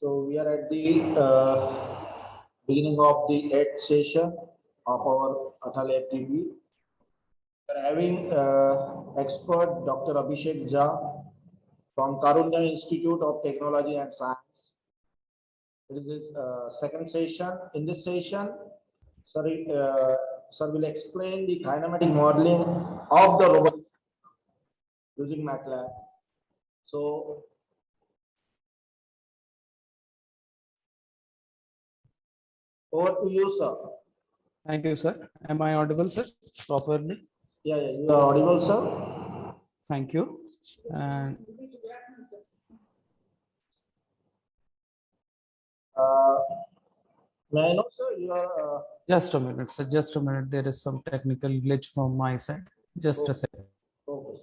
So we are at the beginning of the 8th session of our Atal FTV. We are having expert Dr. Abhishek Jha from Karunya Institute of Technology and Science. It is his second session. In this session, sir will explain the kinematic modeling of the robot using MATLAB. So, over to you, sir. Thank you, sir. Am I audible, sir, properly? Yeah, you are audible, sir. Thank you. And may I know, sir, you are. just a minute, sir. Just a minute. There is some technical glitch from my side. Just a second. Okay.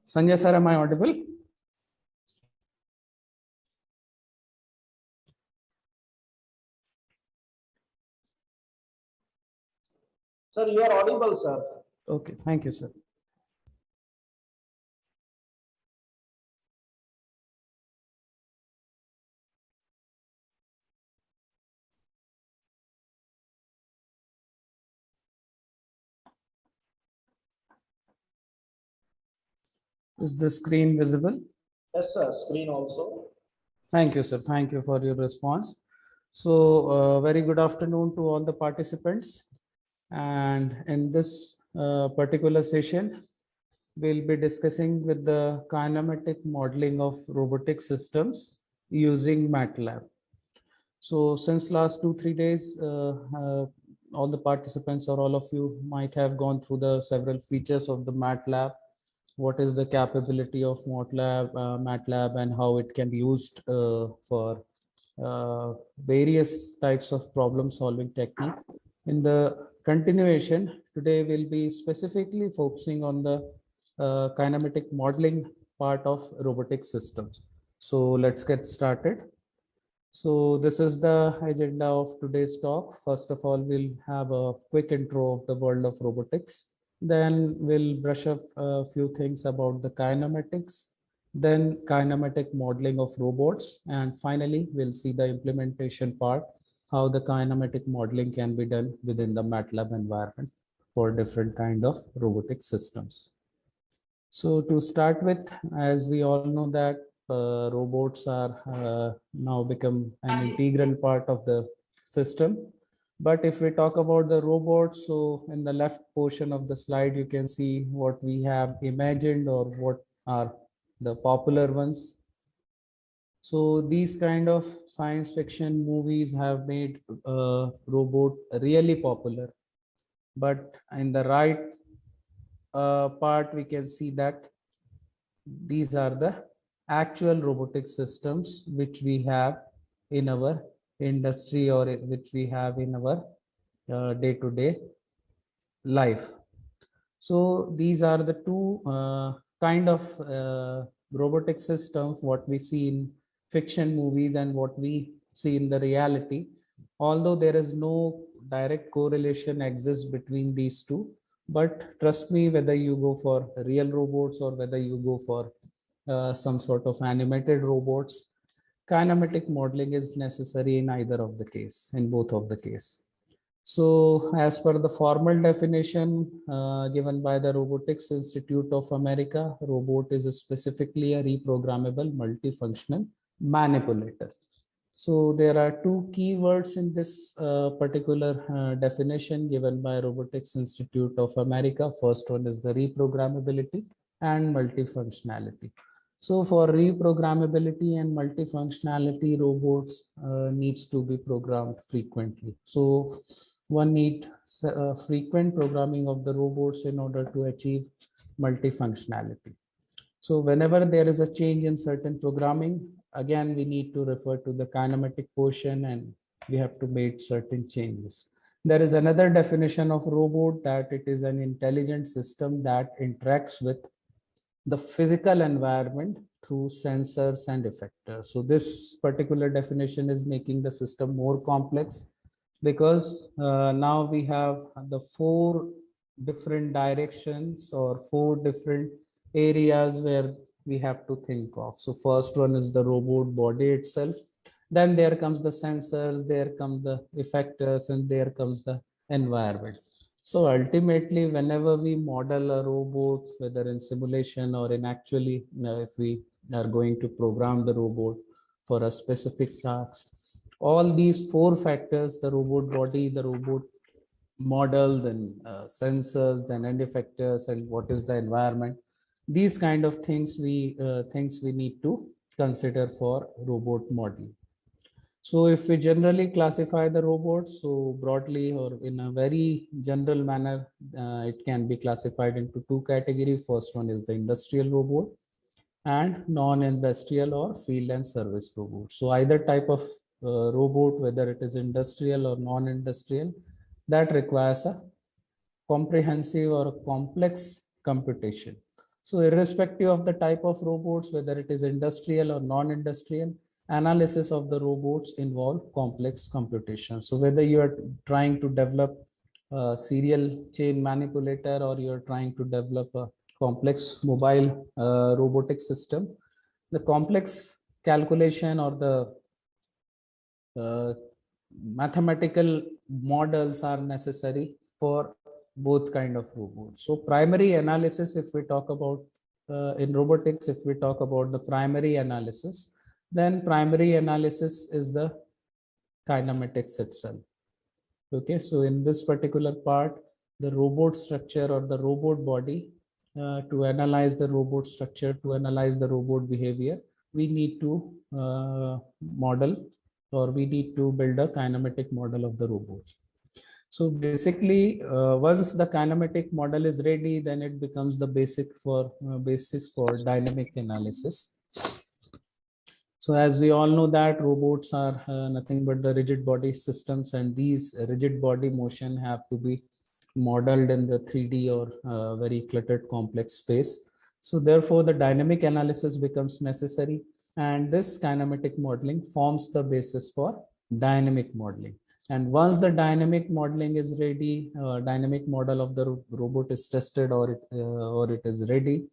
Sanjay, sir, am I audible? Sir, you are audible, sir. Okay. Thank you, sir. Is the screen visible? Yes, sir. Screen also. Thank you, sir. Thank you for your response. So, very good afternoon to all the participants. And in this particular session, we'll be discussing with the kinematic modeling of robotic systems using MATLAB. So since last 2-3 days, all the participants or all of you might have gone through the several features of the MATLAB. What is the capability of MATLAB and how it can be used for various types of problem solving technique. In the continuation, today we'll be specifically focusing on the kinematic modeling part of robotic systems. So let's get started. So this is the agenda of today's talk. First of all, we'll have a quick intro of the world of robotics. Then we'll brush up a few things about the kinematics, then kinematic modeling of robots. And finally, we'll see the implementation part, how the kinematic modeling can be done within the MATLAB environment for different kind of robotic systems. So to start with, as we all know that robots are now become an integral part of the system. But if we talk about the robots, so in the left portion of the slide, you can see what we have imagined or what are the popular ones. So these kind of science fiction movies have made robot really popular. But in the right part, we can see that these are the actual robotic systems which we have in our industry or which we have in our day-to-day life. So these are the two kind of robotic systems what we see in fiction movies and what we see in the reality. Although there is no direct correlation exists between these two, but trust me, whether you go for real robots or whether you go for some sort of animated robots, kinematic modeling is necessary in either of the case, in both of the case. So as per the formal definition given by the Robotics Institute of America, robot is specifically a reprogrammable multifunctional manipulator. So there are two keywords in this particular definition given by Robotics Institute of America. First one is the reprogrammability and multifunctionality. So for reprogrammability and multifunctionality, robots needs to be programmed frequently. So one need frequent programming of the robots in order to achieve multifunctionality. So whenever there is a change in certain programming, again, we need to refer to the kinematic portion and we have to make certain changes. There is another definition of robot, that it is an intelligent system that interacts with the physical environment through sensors and effectors. So this particular definition is making the system more complex, because now we have the four different directions or four different areas where we have to think of. So first one is the robot body itself. Then there comes the sensors, there comes the effectors, and there comes the environment. So ultimately, whenever we model a robot, whether in simulation or in actually, if we are going to program the robot for a specific task, all these four factors, the robot body, the robot model, then sensors, then end effectors, and what is the environment, these kind of things we need to consider for robot modeling. So if we generally classify the robots, so broadly or in a very general manner, it can be classified into two categories. First one is the industrial robot and non-industrial or field and service robot. So either type of robot, whether it is industrial or non-industrial, that requires a comprehensive or complex computation. So irrespective of the type of robots, whether it is industrial or non-industrial, analysis of the robots involve complex computation. So whether you are trying to develop a serial chain manipulator or you are trying to develop a complex mobile robotic system, the complex calculation or the mathematical models are necessary for both kind of robots. So primary analysis, if we talk about in robotics, if we talk about the primary analysis, then primary analysis is the kinematics itself. Okay, so in this particular part, the robot structure or the robot body, to analyze the robot structure, to analyze the robot behavior, we need to model, or we need to build a kinematic model of the robots. So basically, once the kinematic model is ready, then it becomes the basis for dynamic analysis. So as we all know that robots are nothing but the rigid body systems, and these rigid body motion have to be modeled in the 3D or very cluttered complex space. So therefore the dynamic analysis becomes necessary, and this kinematic modeling forms the basis for dynamic modeling. And once the dynamic modeling is ready, dynamic model of the robot is tested, or it is ready,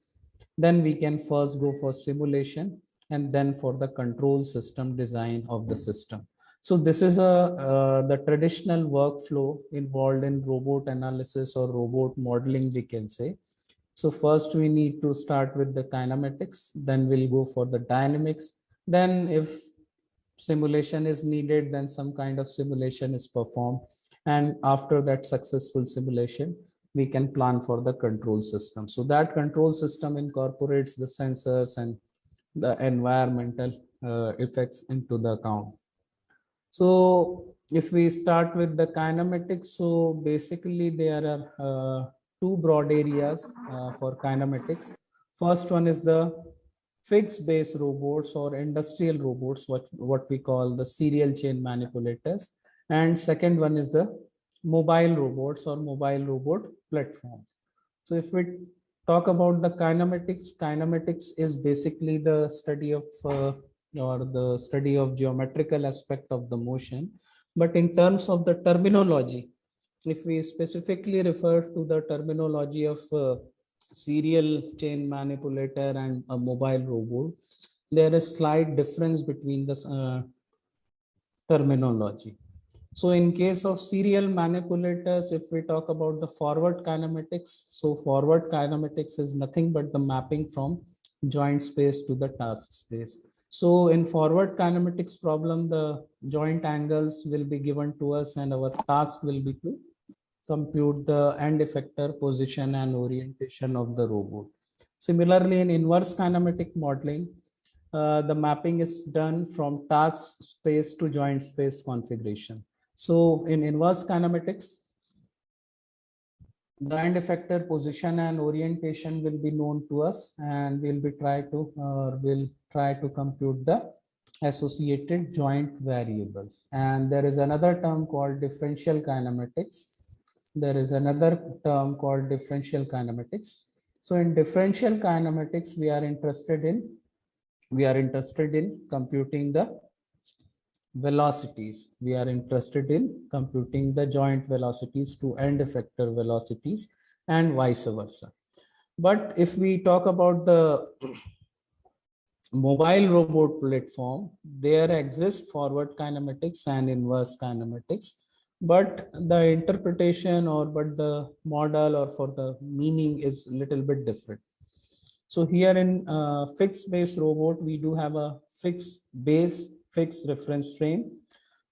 then we can first go for simulation and then for the control system design of the system. So this is the traditional workflow involved in robot analysis or robot modeling, we can say. So first we need to start with the kinematics, then we'll go for the dynamics. Then if simulation is needed, then some kind of simulation is performed. And after that successful simulation, we can plan for the control system. So that control system incorporates the sensors and the environmental effects into the account. So if we start with the kinematics, so basically there are two broad areas for kinematics. First one is the fixed base robots or industrial robots, what we call the serial chain manipulators. And second one is the mobile robots or mobile robot platform. So if we talk about the kinematics is basically the study of geometrical aspect of the motion. But in terms of the terminology, if we specifically refer to the terminology of serial chain manipulator and a mobile robot, there is slight difference between the terminology. So in case of serial manipulators, if we talk about the forward kinematics, so forward kinematics is nothing but the mapping from joint space to the task space. So in forward kinematics problem, the joint angles will be given to us and our task will be to compute the end effector position and orientation of the robot. Similarly, in inverse kinematic modeling, the mapping is done from task space to joint space configuration. So in inverse kinematics, the end effector position and orientation will be known to us, and we'll try to compute the associated joint variables. And there is another term called differential kinematics. There is another term called differential kinematics. So in differential kinematics, we are interested in computing the velocities. We are interested in computing the joint velocities to end effector velocities and vice versa. But if we talk about the mobile robot platform, there exists forward kinematics and inverse kinematics, but the interpretation but the model or for the meaning is a little bit different. So here in fixed base robot, we do have a fixed base, fixed reference frame,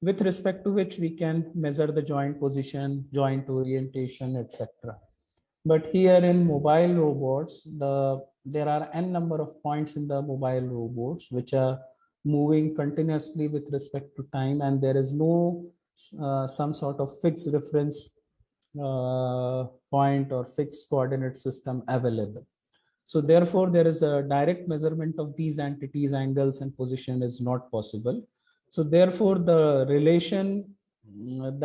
with respect to which we can measure the joint position, joint orientation, etc. But here in mobile robots, there are n number of points in the mobile robots which are moving continuously with respect to time, and there is no some sort of fixed reference point or fixed coordinate system available. So therefore, there is a direct measurement of these entities, angles, and position is not possible. So therefore, the relation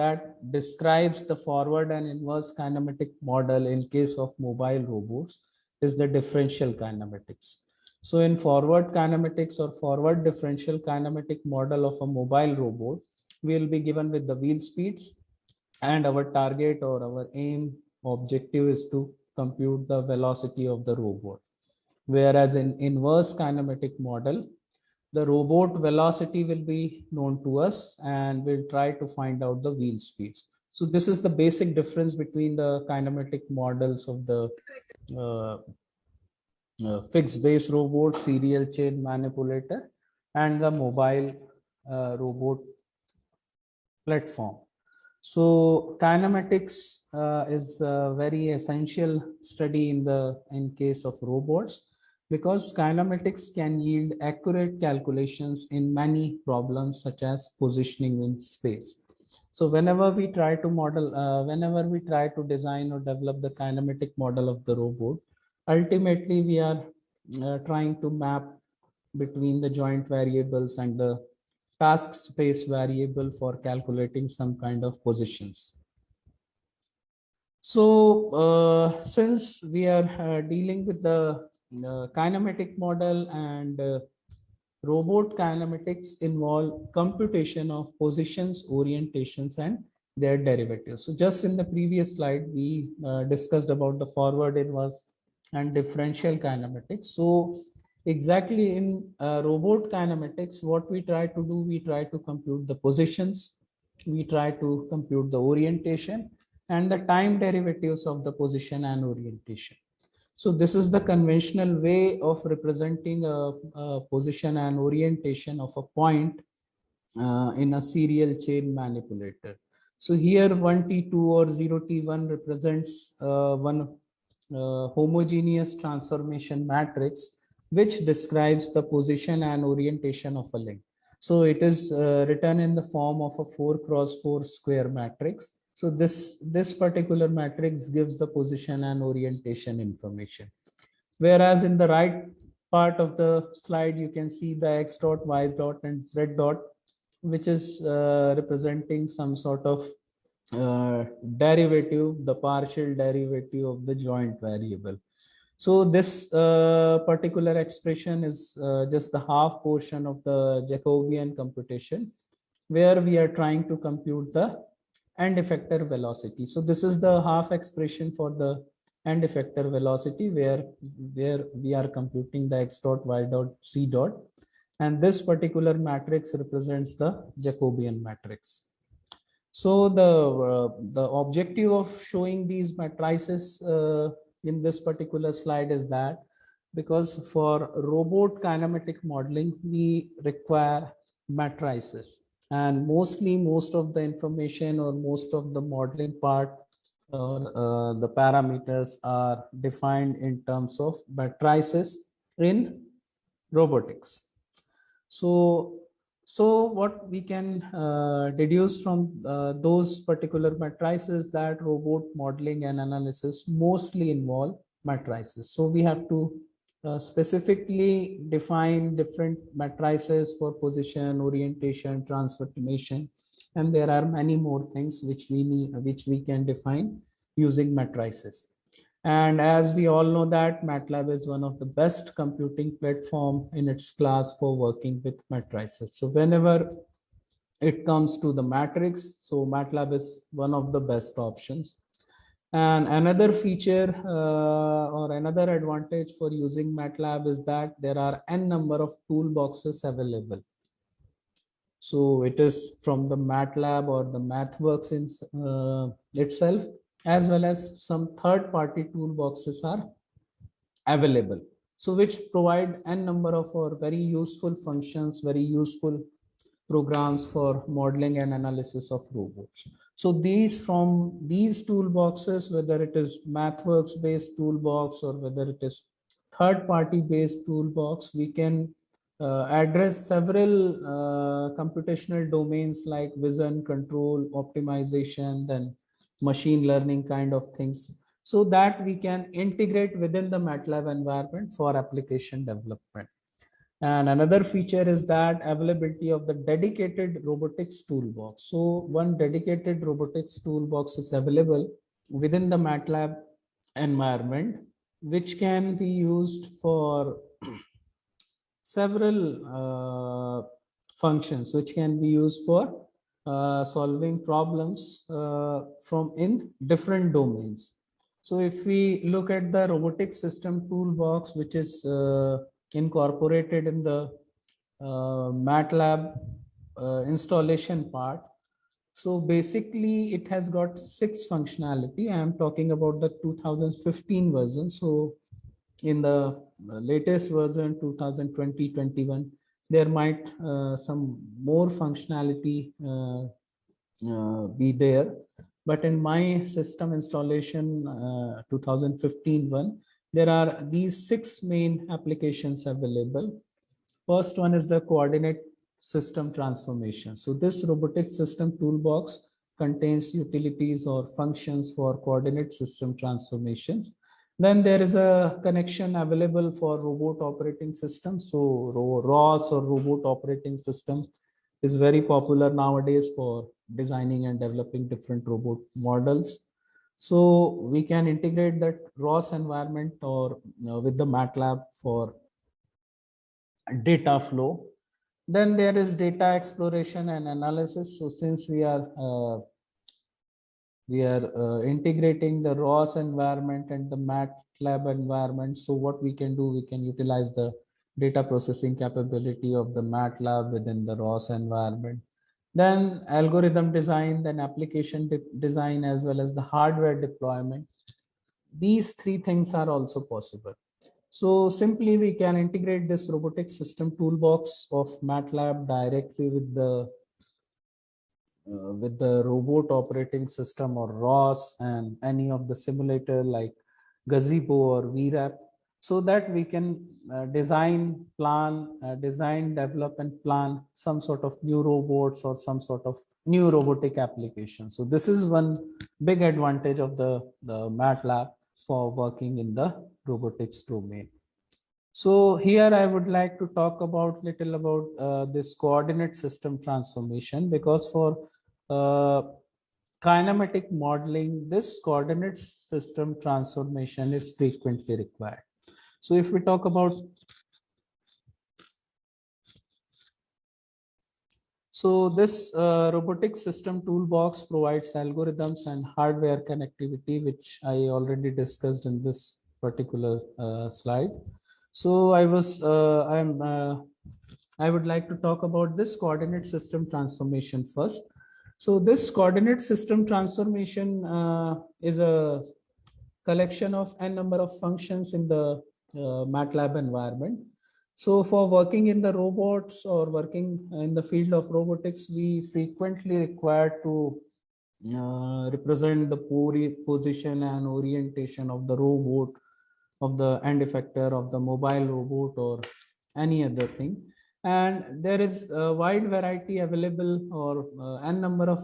that describes the forward and inverse kinematic model in case of mobile robots is the differential kinematics. So in forward kinematics or forward differential kinematic model of a mobile robot, we will be given with the wheel speeds, and our target or our aim objective is to compute the velocity of the robot. Whereas in inverse kinematic model, the robot velocity will be known to us, and we'll try to find out the wheel speeds. So this is the basic difference between the kinematic models of the fixed base robot, serial chain manipulator, and the mobile robot platform. So kinematics is a very essential study in case of robots, because kinematics can yield accurate calculations in many problems such as positioning in space. So whenever we try to whenever we try to design or develop the kinematic model of the robot, ultimately we are trying to map between the joint variables and the task space variable for calculating some kind of positions. So since we are dealing with the kinematic model, and robot kinematics involve computation of positions, orientations, and their derivatives. So just in the previous slide, we discussed about the forward, inverse, and differential kinematics. So exactly in robot kinematics, what we try to do, we try to compute the positions, we try to compute the orientation, and the time derivatives of the position and orientation. So this is the conventional way of representing a position and orientation of a point in a serial chain manipulator. So here 1T2 or 0T1 represents one homogeneous transformation matrix which describes the position and orientation of a link. So it is written in the form of a 4x4 square matrix. So this particular matrix gives the position and orientation information. Whereas in the right part of the slide, you can see the x dot, y dot, and z dot, which is representing some sort of derivative, the partial derivative of the joint variable. So this particular expression is just the half portion of the Jacobian computation, where we are trying to compute the end effector velocity. So this is the half expression for the end effector velocity, where we are computing the x dot, y dot, z dot, and this particular matrix represents the Jacobian matrix. So the objective of showing these matrices in this particular slide is that, because for robot kinematic modeling, we require matrices, and most of the information or most of the modeling part or the parameters are defined in terms of matrices in robotics. So So what we can deduce from those particular matrices, that robot modeling and analysis mostly involve matrices. So we have to specifically define different matrices for position, orientation, transformation, and there are many more things which we need, which we can define using matrices. And as we all know that MATLAB is one of the best computing platform in its class for working with matrices. So whenever it comes to the matrix, so MATLAB is one of the best options. And another feature or another advantage for using MATLAB is that there are n number of toolboxes available. So it is from the MATLAB or the MathWorks itself, as well as some third-party toolboxes are available. So which provide n number of or very useful functions, very useful programs for modeling and analysis of robots. So from these toolboxes, whether it is MathWorks based toolbox or whether it is third-party based toolbox, we can address several computational domains like vision, control, optimization, then machine learning kind of things, so that we can integrate within the MATLAB environment for application development. And another feature is that availability of the dedicated robotics toolbox. So one dedicated robotics toolbox is available within the MATLAB environment, which can be used for several functions, which can be used for solving problems from in different domains. So if we look at the robotic system toolbox, which is incorporated in the MATLAB installation part. So basically it has got 6 functionality. I am talking about the 2015 version. So in the latest version 2020-21, there might some more functionality be there. But in my system installation 2015 one, there are these 6 main applications available. First one is the coordinate system transformation. So this robotic system toolbox contains utilities or functions for coordinate system transformations. Then there is a connection available for robot operating system. So ROS or robot operating system is very popular nowadays for designing and developing different robot models. So we can integrate that ROS environment or with the MATLAB for data flow. Then there is data exploration and analysis. So since we are integrating the ROS environment and the MATLAB environment, so what we can do, we can utilize the data processing capability of the MATLAB within the ROS environment. Then algorithm design, then application design, as well as the hardware deployment. These 3 things are also possible. So simply we can integrate this robotic system toolbox of MATLAB directly with the robot operating system or ROS and any of the simulator like Gazebo or VRAP, so that we can design, develop and plan some sort of new robots or some sort of new robotic application. So this is one big advantage of the MATLAB for working in the robotics domain. So here I would like to talk about little about this coordinate system transformation, because for kinematic modeling, this coordinate system transformation is frequently required. So if we talk about, so this robotic system toolbox provides algorithms and hardware connectivity, which I already discussed in this particular slide. So I would like to talk about this coordinate system transformation first. So this coordinate system transformation is a collection of n number of functions in the MATLAB environment. So for working in the robots or working in the field of robotics, we frequently require to represent the position and orientation of the robot, of the end effector, of the mobile robot or any other thing. And there is a wide variety available, or n number of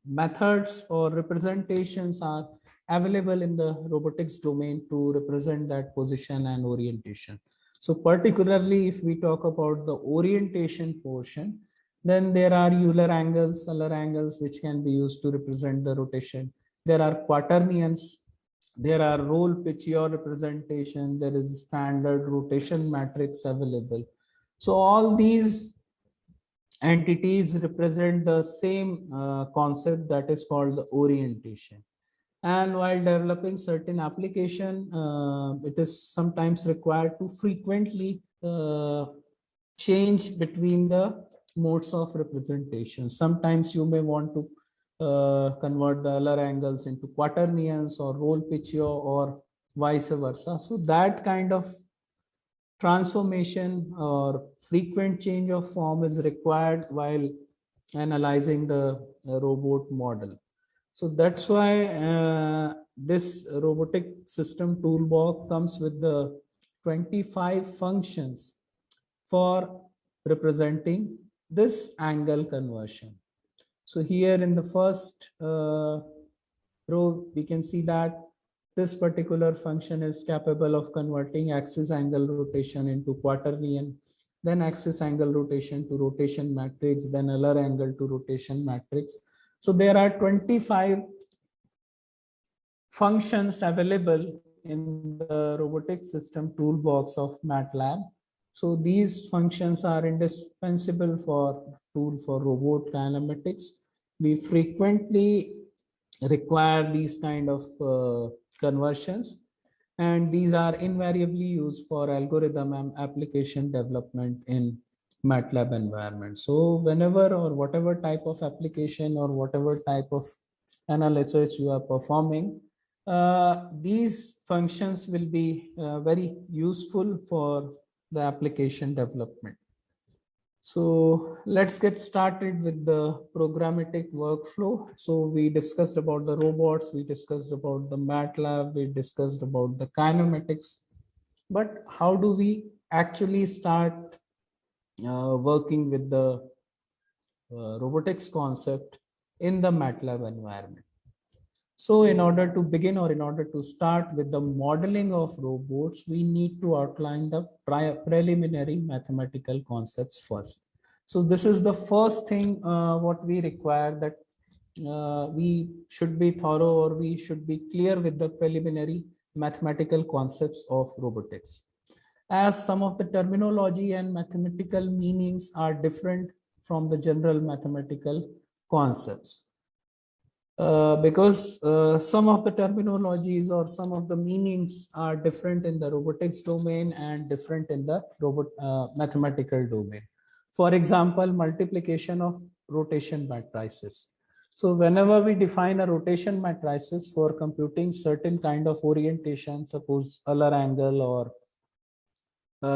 methods or representations are available in the robotics domain to represent that position and orientation. So particularly if we talk about the orientation portion, then there are Euler angles, which can be used to represent the rotation. There are quaternions, there are roll pitch yaw representation, there is standard rotation matrix available. So all these entities represent the same concept, that is called the orientation. And while developing certain application, it is sometimes required to frequently change between the modes of representation. Sometimes you may want to convert the Euler angles into quaternions or roll pitch yaw or vice versa. So that kind of transformation or frequent change of form is required while analyzing the robot model. So that's why this robotic system toolbox comes with the 25 functions for representing this angle conversion. So here in the first row, we can see that this particular function is capable of converting axis angle rotation into quaternion, then axis angle rotation to rotation matrix, then Euler angle to rotation matrix. So there are 25 functions available in the robotic system toolbox of MATLAB. So these functions are indispensable for tool for robot kinematics. We frequently require these kind of conversions, and these are invariably used for algorithm and application development in MATLAB environment. So whenever or whatever type of application or whatever type of analysis you are performing, these functions will be very useful for the application development. So let's get started with the programmatic workflow. So we discussed about the robots, we discussed about the MATLAB, we discussed about the kinematics, but how do we actually start working with the robotics concept in the MATLAB environment? So in order to begin, or in order to start with the modeling of robots, we need to outline the preliminary mathematical concepts first. So this is the first thing what we require, that we should be thorough, or we should be clear with the preliminary mathematical concepts of robotics, as some of the terminology and mathematical meanings are different from the general mathematical concepts. Because some of the terminologies or some of the meanings are different in the robotics domain and different in the mathematical domain. For example, multiplication of rotation matrices. So whenever we define a rotation matrices for computing certain kind of orientation, suppose Euler angle or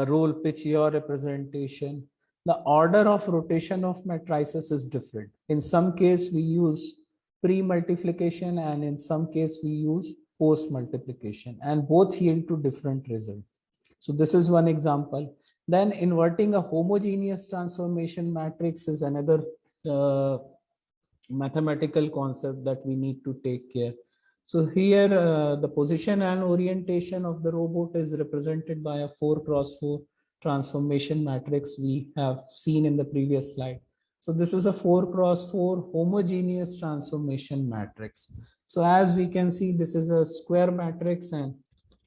roll pitch yaw representation, the order of rotation of matrices is different. In some case, we use pre-multiplication, and in some case we use post-multiplication, and both yield to different result. So this is one example. Then inverting a homogeneous transformation matrix is another mathematical concept that we need to take care. So here the position and orientation of the robot is represented by a 4x4 transformation matrix we have seen in the previous slide. So this is a 4x4 homogeneous transformation matrix. So as we can see, this is a square matrix, and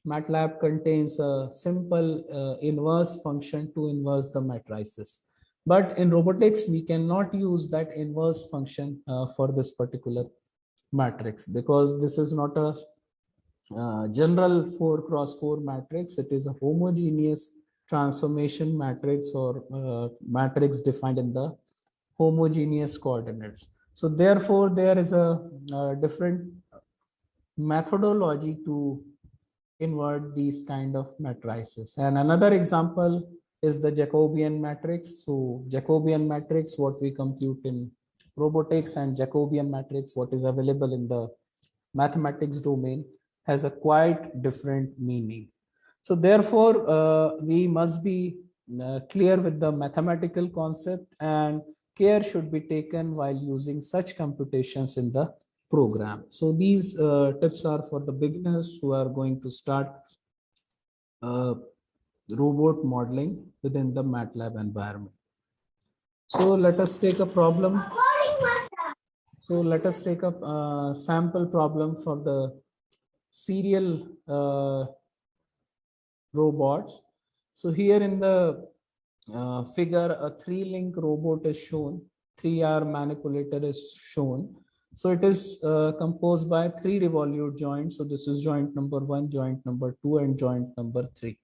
MATLAB contains a simple inverse function to inverse the matrices. But in robotics, we cannot use that inverse function for this particular matrix, because this is not a general 4x4 matrix. It is a homogeneous transformation matrix, or matrix defined in the homogeneous coordinates. So therefore, there is a different methodology to invert these kind of matrices. And another example is the Jacobian matrix. So Jacobian matrix, what we compute in robotics, and Jacobian matrix, what is available in the mathematics domain, has a quite different meaning. So therefore, we must be clear with the mathematical concept, and care should be taken while using such computations in the program. So these tips are for the beginners who are going to start robot modeling within the MATLAB environment. So let us take a problem. So let us take a sample problem for the serial robots. So here in the figure, a 3-link robot is shown, 3R manipulator is shown. So it is composed by 3 revolute joints. So this is joint number 1, joint number 2, and joint number 3.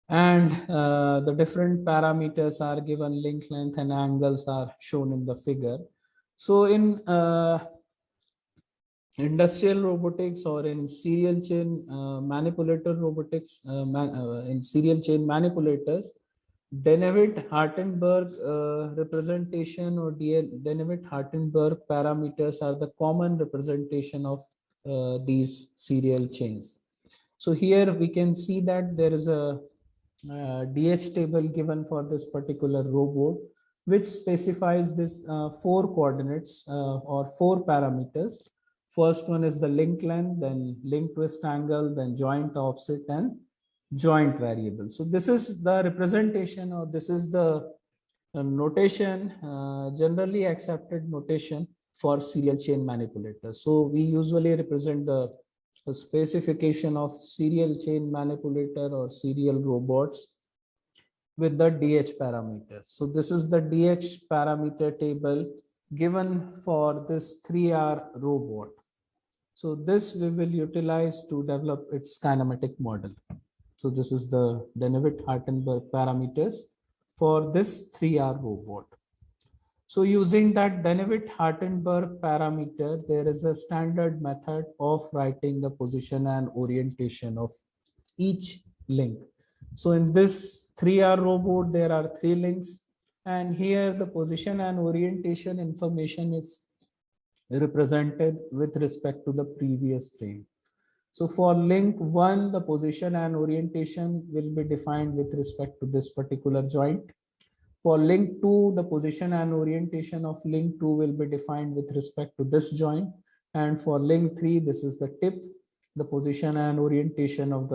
And the different parameters are given, link length and angles are shown in the figure. So in industrial robotics or in serial chain manipulator robotics, in serial chain manipulators, Denevitt-Hartenberg representation or Denevitt-Hartenberg parameters are the common representation of these serial chains. So here we can see that there is a DH table given for this particular robot, which specifies this 4 coordinates or 4 parameters. First one is the link length, then link twist angle, then joint offset and joint variable. So this is the representation, or this is the notation, generally accepted notation for serial chain manipulators. So we usually represent the specification of serial chain manipulator or serial robots with the DH parameters. So this is the DH parameter table given for this 3R robot. So this we will utilize to develop its kinematic model. So this is the Denevitt-Hartenberg parameters for this 3R robot. So using that Denevitt-Hartenberg parameter, there is a standard method of writing the position and orientation of each link. So in this 3R robot, there are 3 links, and here the position and orientation information is represented with respect to the previous frame. So for link 1, the position and orientation will be defined with respect to this particular joint. For link 2, the position and orientation of link 2 will be defined with respect to this joint. And for link 3, this is the tip. The position and orientation of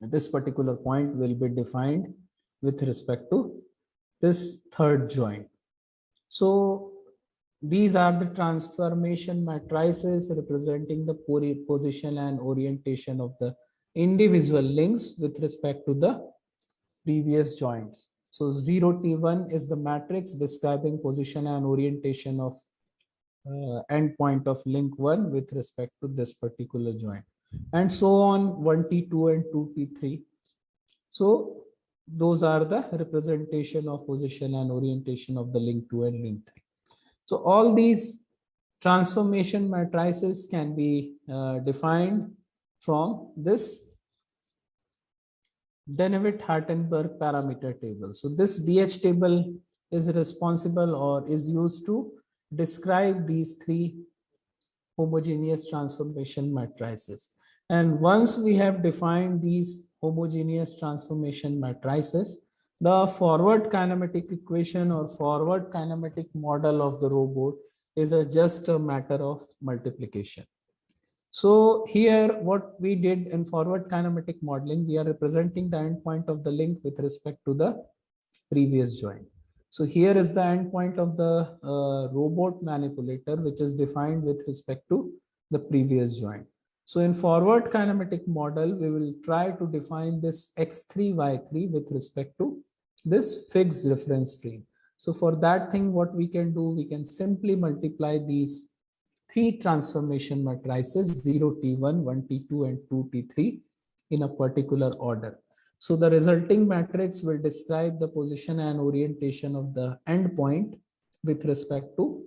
this particular point will be defined with respect to this third joint. So these are the transformation matrices representing the position and orientation of the individual links with respect to the previous joints. So 0T1 is the matrix describing position and orientation of endpoint of link 1 with respect to this particular joint, and so on 1T2 and 2T3. So those are the representation of position and orientation of the link 2 and link 3. So all these transformation matrices can be defined from this Denevitt-Hartenberg parameter table. So this DH table is responsible or is used to describe these 3 homogeneous transformation matrices. And once we have defined these homogeneous transformation matrices, the forward kinematic equation or forward kinematic model of the robot is just a matter of multiplication. So here what we did in forward kinematic modeling, we are representing the endpoint of the link with respect to the previous joint. So here is the endpoint of the robot manipulator, which is defined with respect to the previous joint. So in forward kinematic model, we will try to define this x3, y3 with respect to this fixed reference frame. So for that thing, what we can do, we can simply multiply these 3 transformation matrices 0T1, 1T2 and 2T3 in a particular order. So the resulting matrix will describe the position and orientation of the endpoint with respect to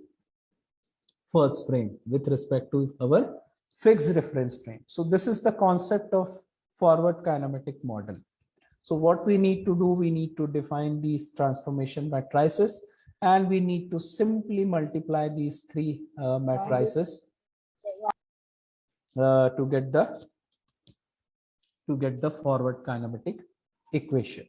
first frame, with respect to our fixed reference frame. So this is the concept of forward kinematic model. So what we need to do, we need to define these transformation matrices, and we need to simply multiply these 3 matrices to get the forward kinematic equation.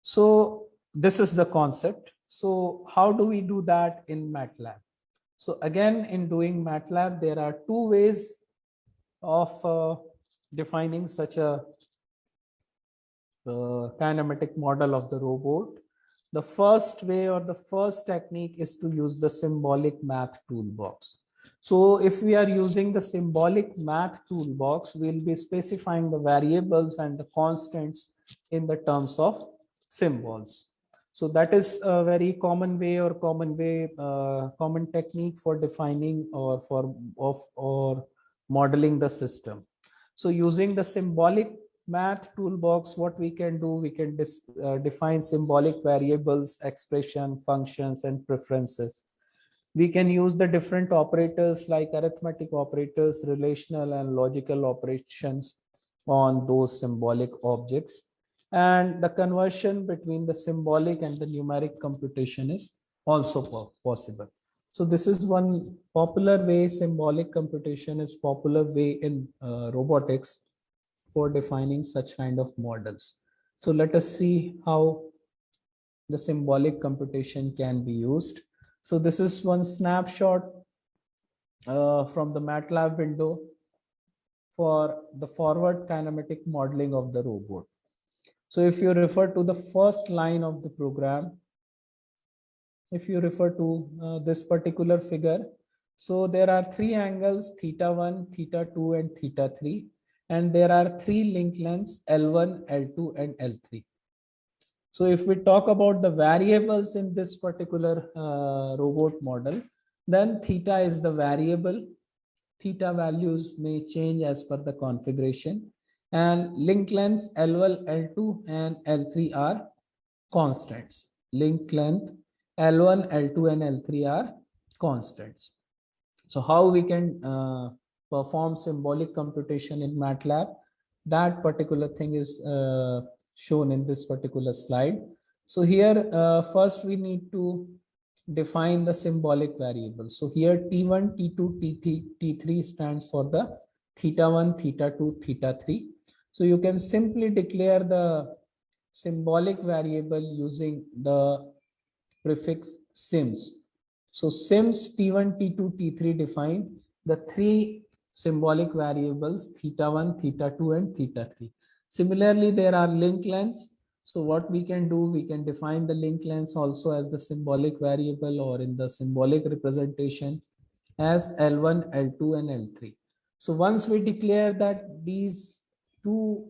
So this is the concept. So how do we do that in MATLAB? So again, in doing MATLAB, there are two ways of defining such a kinematic model of the robot. The first way or the first technique is to use the symbolic math toolbox. So if we are using the symbolic math toolbox, we'll be specifying the variables and the constants in the terms of symbols. So that is a very common way or common technique for defining or modeling the system. So using the symbolic math toolbox, what we can do, we can define symbolic variables, expression, functions, and preferences. We can use the different operators like arithmetic operators, relational and logical operations on those symbolic objects. And the conversion between the symbolic and the numeric computation is also possible. So this is one popular way. Symbolic computation is popular way in robotics for defining such kind of models. So let us see how the symbolic computation can be used. So this is one snapshot from the MATLAB window for the forward kinematic modeling of the robot. So if you refer to the first line of the program, if you refer to this particular figure, so there are three angles, theta1, theta2, and theta3. And there are three link lengths, L1, L2, and L3. So if we talk about the variables in this particular robot model, then theta is the variable. Theta values may change as per the configuration. And link lengths L1, L2, and L3 are constants. Link length L1, L2, and L3 are constants. So how we can perform symbolic computation in MATLAB, that particular thing is shown in this particular slide. So here first we need to define the symbolic variables. So here T1, T2, T3 stands for the theta1, theta2, theta3. So you can simply declare the symbolic variable using the prefix sims. So sims T1, T2, T3 define the three symbolic variables theta1, theta2, and theta3. Similarly, there are link lengths. So what we can do, we can define the link lengths also as the symbolic variable or in the symbolic representation as L1, L2, and L3. So once we declare that these two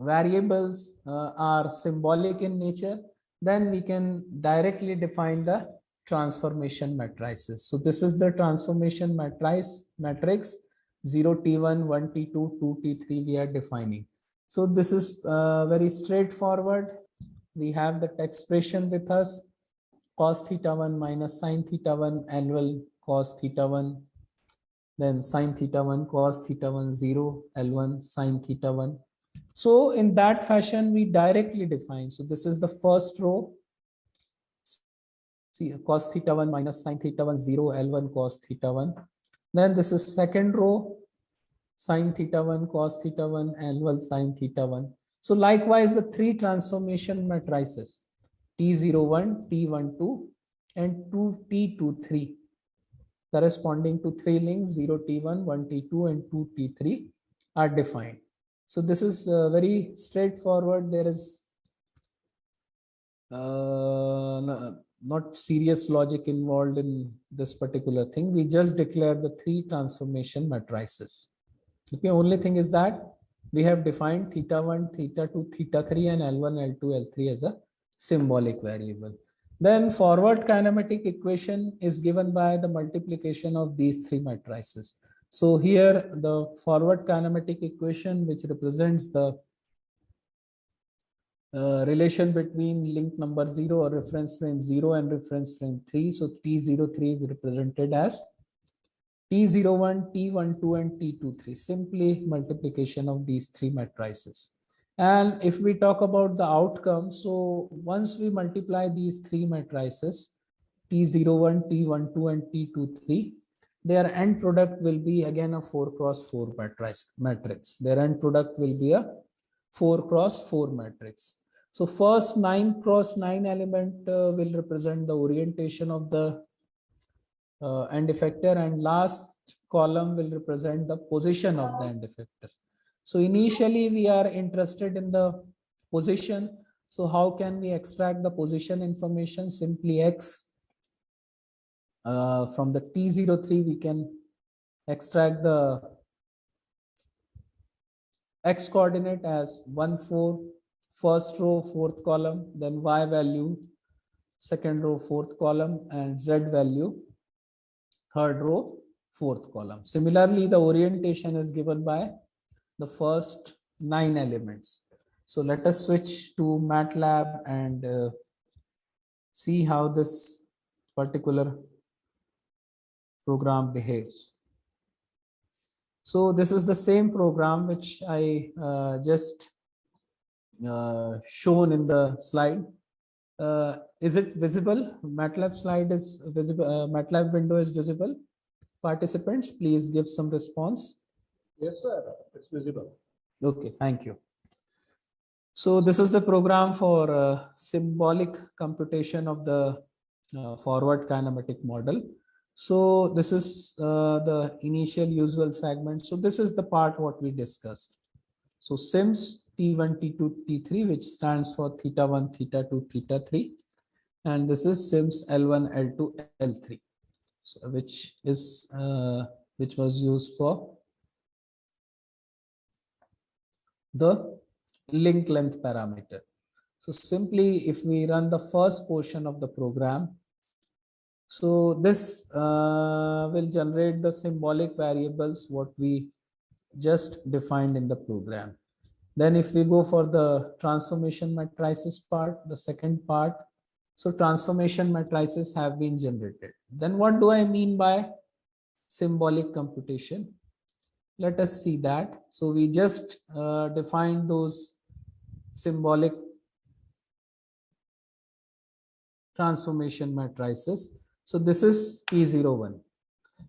variables are symbolic in nature, then we can directly define the transformation matrices. So this is the transformation matrix 0T1, 1T2, 2T3 we are defining. So this is very straightforward. We have the expression with us, cos theta 1 minus sin theta 1 annual cos theta 1, then sin theta 1 cos theta 1 0 L1 sin theta 1. So in that fashion, we directly define. So this is the first row. See, cos theta 1 minus sin theta 1 0 L1 cos theta 1. Then this is second row, sin theta 1 cos theta 1 L1 sin theta 1. So likewise, the three transformation matrices T01, T12, and 2T23 corresponding to three links 0T1, 1T2, and 2T3 are defined. So this is very straightforward. There is not serious logic involved in this particular thing. We just declare the three transformation matrices. Okay, only thing is that we have defined theta 1, theta 2, theta 3, and L1, L2, L3 as a symbolic variable. Then forward kinematic equation is given by the multiplication of these three matrices. So here the forward kinematic equation, which represents the relation between link number 0 or reference frame 0 and reference frame 3. So T03 is represented as T01, T12, and T23. Simply multiplication of these three matrices. And if we talk about the outcome, so once we multiply these three matrices, T01, T12, and T23, their end product will be again a 4 cross 4 matrix. Their end product will be a 4 cross 4 matrix. So first 9 cross 9 element will represent the orientation of the end effector, and last column will represent the position of the end effector. So initially we are interested in the position. So how can we extract the position information? Simply x from the T03 we can extract the x coordinate as 1 4 first row fourth column, then y value second row fourth column, and z value third row fourth column. Similarly, the orientation is given by the first 9 elements. So let us switch to MATLAB and see how this particular program behaves. So this is the same program which I just shown in the slide. Is it visible? MATLAB slide is visible. MATLAB window is visible. Participants, please give some response. Yes, sir. It's visible. Okay, thank you. So this is the program for symbolic computation of the forward kinematic model. So this is the initial usual segment. So this is the part what we discussed. So SIMS T1, T2, T3, which stands for theta 1, theta 2, theta 3. And this is SIMS L1, L2, L3, so which was used for the link length parameter. So simply if we run the first portion of the program, so this will generate the symbolic variables what we just defined in the program. Then if we go for the transformation matrices part, the second part, so transformation matrices have been generated. Then what do I mean by symbolic computation? Let us see that. So we just defined those symbolic transformation matrices. So this is T01.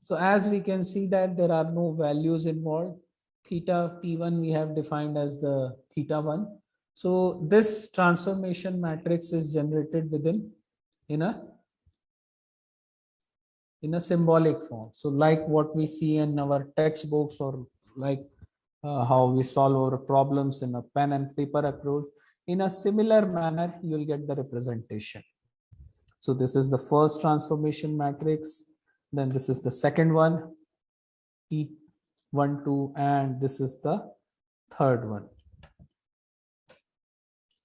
So as we can see that there are no values involved. Theta T1 we have defined as the theta 1. So this transformation matrix is generated within in a symbolic form. So like what we see in our textbooks, or like how we solve our problems in a pen and paper approach, in a similar manner you will get the representation. So this is the first transformation matrix, then this is the second one, T1, 2, and this is the third one.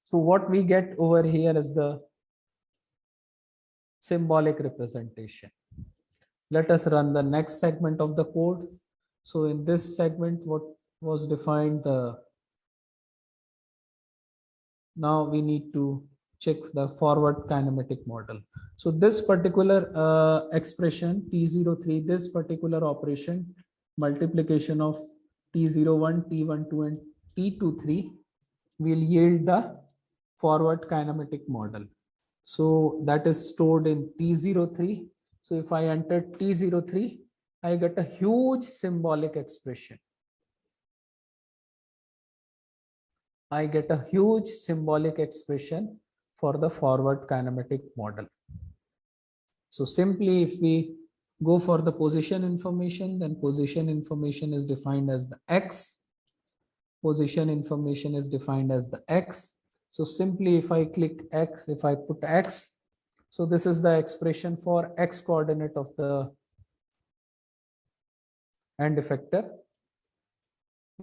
So what we get over here is the symbolic representation. Let us run the next segment of the code. So in this segment, what was defined, now we need to check the forward kinematic model. So this particular expression T03, this particular operation, multiplication of T01, T12, and T23 will yield the forward kinematic model. So that is stored in T03. So if I enter T03, I get a huge symbolic expression. I get a huge symbolic expression for the forward kinematic model. So simply if we go for the position information, then position information is defined as the X. Position information is defined as the X. So simply if I click X, if I put X, so this is the expression for X coordinate of the end effector.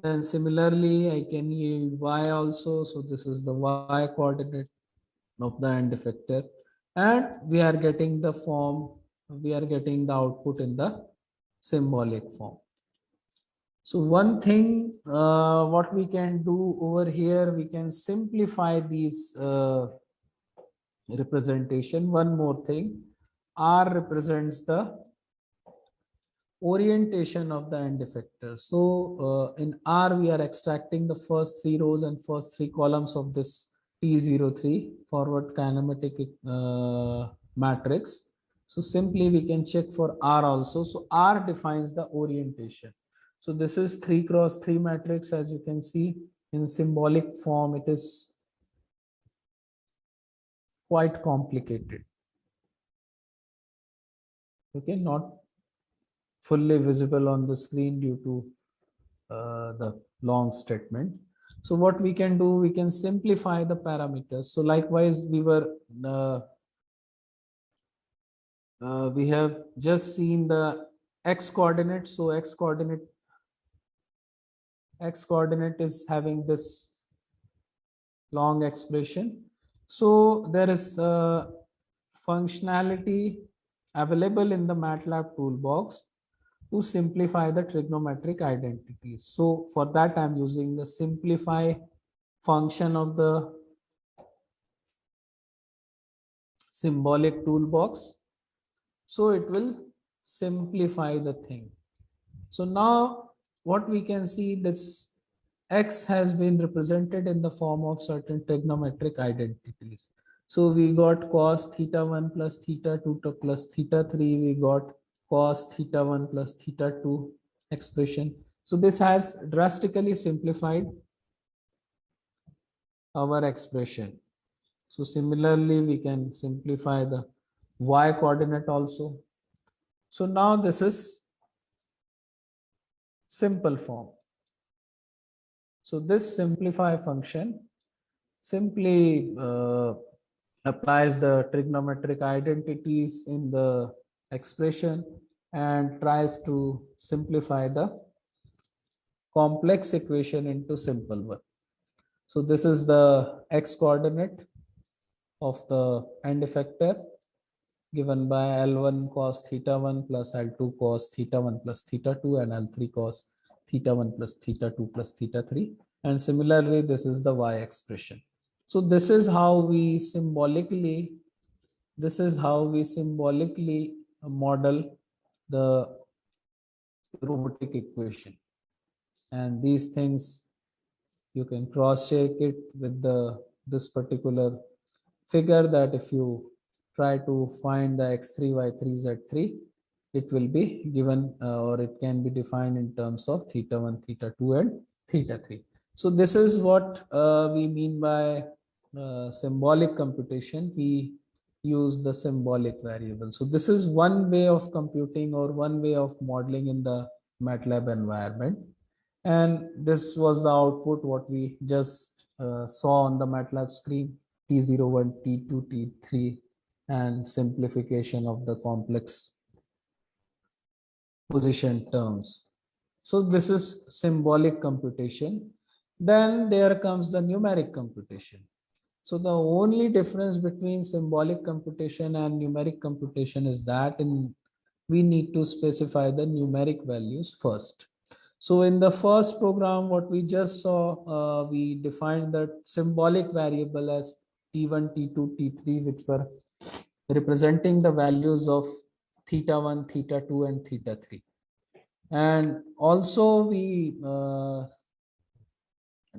Then similarly, I can yield Y also. So this is the Y coordinate of the end effector. And we are getting the form, we are getting the output in the symbolic form. So one thing what we can do over here, we can simplify these representation. One more thing, R represents the orientation of the end effector. So in R, we are extracting the first 3 rows and first 3 columns of this T03 forward kinematic matrix. So simply we can check for R also. So R defines the orientation. So this is 3 cross 3 matrix. As you can see in symbolic form, it is quite complicated. Okay, not fully visible on the screen due to the long statement. So what we can do, we can simplify the parameters. So likewise, we have just seen the x coordinate. So x coordinate is having this long expression. So there is functionality available in the MATLAB toolbox to simplify the trigonometric identities. So for that, I'm using the simplify function of the symbolic toolbox. So it will simplify the thing. So now what we can see, this x has been represented in the form of certain trigonometric identities. So we got cos theta 1 plus theta 2 plus theta 3. We got cos theta 1 plus theta 2 expression. So this has drastically simplified our expression. So similarly, we can simplify the y coordinate also. So now this is simple form. So this simplify function simply applies the trigonometric identities in the expression and tries to simplify the complex equation into simple one. So this is the x coordinate of the end effector given by L1 cos theta 1 plus L2 cos theta 1 plus theta 2 and L3 cos theta 1 plus theta 2 plus theta 3. And similarly, this is the y expression. So this is how we symbolically model the robotic equation. And these things you can cross check it with this particular figure, that if you try to find the x3, y3, z3, it will be given or it can be defined in terms of theta 1, theta 2 and theta 3. So this is what we mean by symbolic computation. We use the symbolic variable. So this is one way of computing or one way of modeling in the MATLAB environment. And this was the output what we just saw on the MATLAB screen, T01, T2, T3, and simplification of the complex position terms. So this is symbolic computation. Then there comes the numeric computation. So the only difference between symbolic computation and numeric computation is that we need to specify the numeric values first. So in the first program, what we just saw, we defined the symbolic variable as T1, T2, T3, which were representing the values of theta 1, theta 2, and theta 3. And also we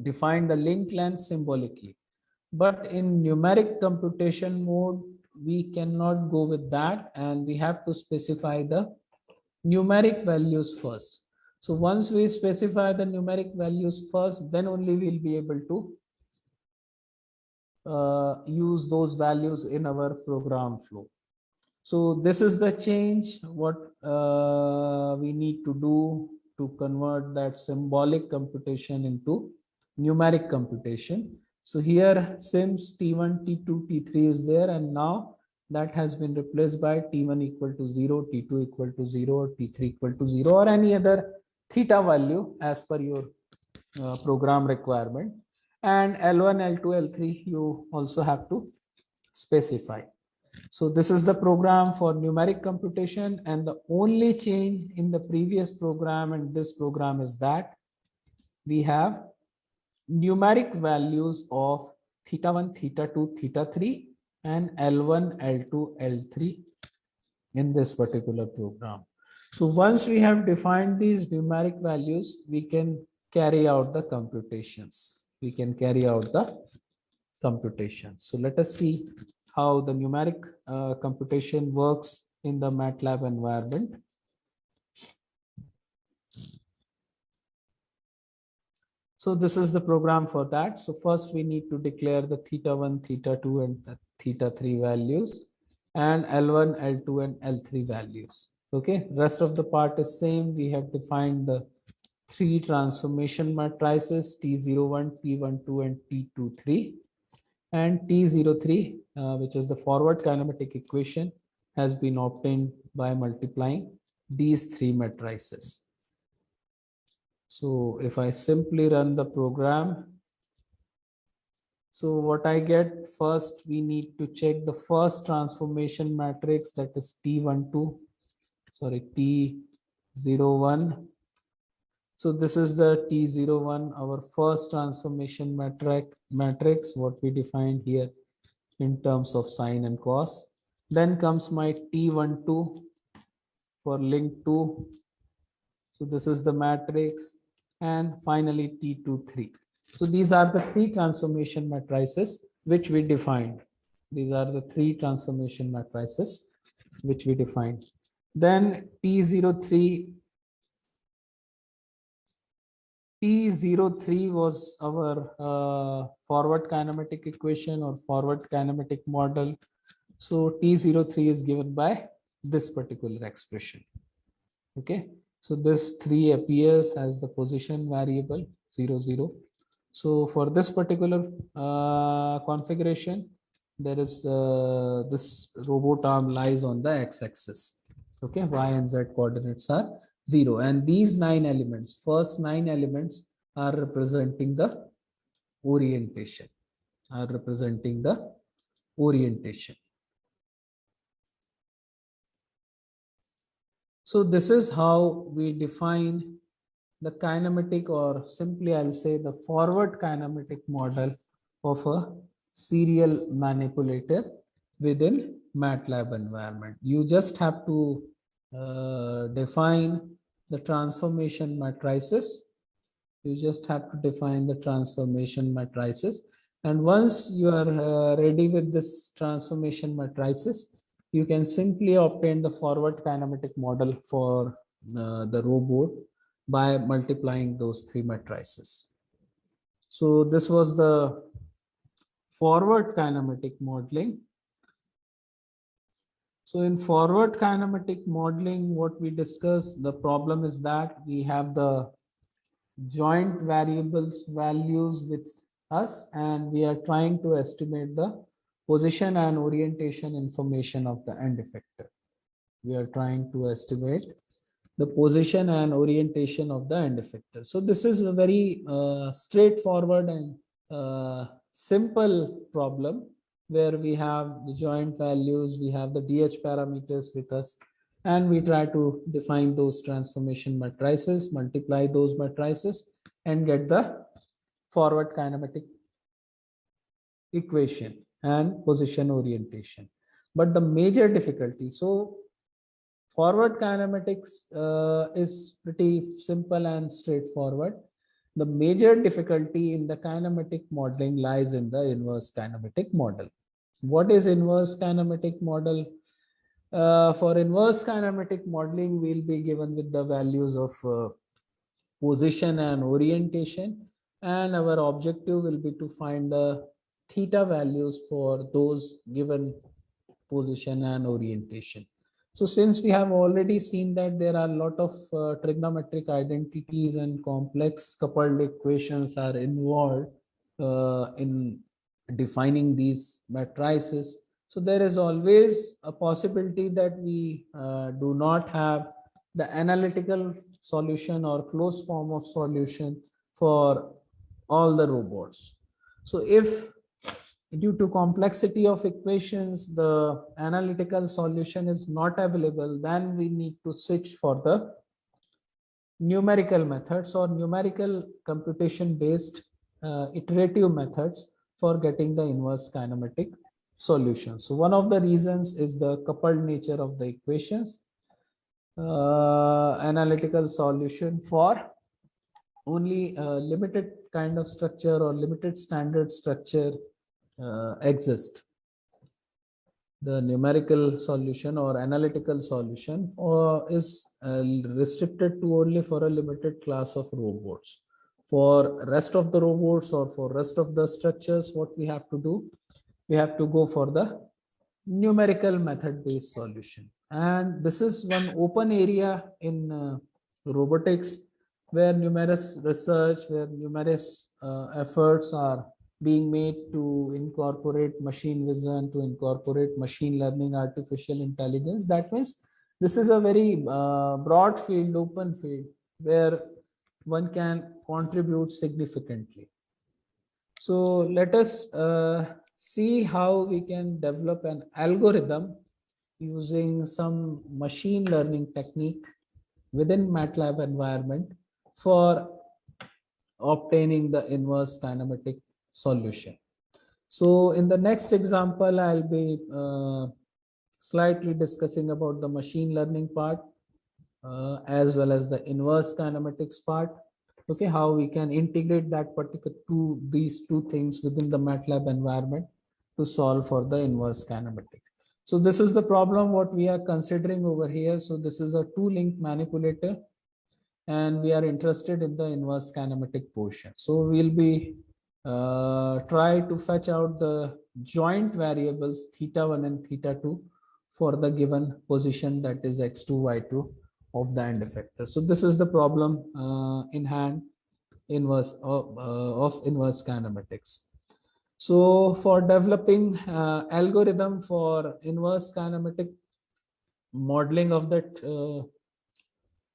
defined the link length symbolically. But in numeric computation mode, we cannot go with that, and we have to specify the numeric values first. So once we specify the numeric values first, then only we'll be able to use those values in our program flow. So this is the change what we need to do to convert that symbolic computation into numeric computation. So here sims T1, T2, T3 is there, and now that has been replaced by T1 equal to 0, T2 equal to 0, T3 equal to 0, or any other theta value as per your program requirement. And L1, L2, L3 you also have to specify. So this is the program for numeric computation, and the only change in the previous program and this program is that we have numeric values of theta 1, theta 2, theta 3 and L1, L2, L3 in this particular program. So once we have defined these numeric values, we can carry out the computations. So let us see how the numeric computation works in the MATLAB environment. So this is the program for that. So first we need to declare the theta 1, theta 2 and the theta 3 values, and L1, L2, and L3 values. Okay, rest of the part is same. We have defined the three transformation matrices T01, T12, and T23. And T03, which is the forward kinematic equation, has been obtained by multiplying these three matrices. So if I simply run the program, so what I get, first we need to check the first transformation matrix, that is T12, sorry, T01. So this is the T01, our first transformation matrix, what we defined here in terms of sine and cos. Then comes my T12 for link 2. So this is the matrix, and finally T23. So these are the three transformation matrices which we defined. These are the three transformation matrices which we defined. Then T03 was our forward kinematic equation or forward kinematic model. So T03 is given by this particular expression. Okay, so this 3 appears as the position variable 0, 0. So for this particular configuration, there is this robot arm lies on the x-axis. Okay, y and z coordinates are 0, and these 9 elements, first 9 elements, are representing the orientation. So this is how we define the kinematic, or simply I'll say the forward kinematic model of a serial manipulator within MATLAB environment. You just have to define the transformation matrices. And once you are ready with this transformation matrices, you can simply obtain the forward kinematic model for the robot by multiplying those three matrices. So this was the forward kinematic modeling. So in forward kinematic modeling, what we discussed, the problem is that we have the joint variables values with us, and we are trying to estimate the position and orientation information of the end effector. The position and orientation of the end effector. So this is a very straightforward and simple problem, where we have the joint values, we have the DH parameters with us, and we try to define those transformation matrices, multiply those matrices, and get the forward kinematic equation and position orientation. But the major difficulty, so forward kinematics is pretty simple and straightforward. The major difficulty in the kinematic modeling lies in the inverse kinematic model. What is inverse kinematic model? For inverse kinematic modeling, we'll be given with the values of position and orientation, and our objective will be to find the theta values for those given position and orientation. So since we have already seen that there are a lot of trigonometric identities and complex coupled equations are involved in defining these matrices, so there is always a possibility that we do not have the analytical solution or closed form of solution for all the robots. So if due to complexity of equations, the analytical solution is not available, then we need to switch for the numerical methods or numerical computation based iterative methods for getting the inverse kinematic solution. So one of the reasons is the coupled nature of the equations. Analytical solution for only a limited kind of structure or limited standard structure exist. The numerical solution or analytical solution is restricted to only for a limited class of robots. For rest of the robots or for rest of the structures, what we have to do, we have to go for the numerical method based solution. And this is one open area in robotics where numerous research, where numerous efforts are being made to incorporate machine vision, to incorporate machine learning, artificial intelligence. That means this is a very broad field, open field, where one can contribute significantly. So let us see how we can develop an algorithm using some machine learning technique within MATLAB environment for obtaining the inverse kinematic solution. So in the next example, I'll be slightly discussing about the machine learning part as well as the inverse kinematics part. Okay, how we can integrate that particular these two things within the MATLAB environment to solve for the inverse kinematics. So this is the problem what we are considering over here. So this is a two-link manipulator, and we are interested in the inverse kinematic portion. So we'll be try to fetch out the joint variables theta1 and theta2 for the given position, that is x2, y2 of the end effector. So this is the problem in hand inverse of inverse kinematics. So for developing algorithm for inverse kinematic modeling of that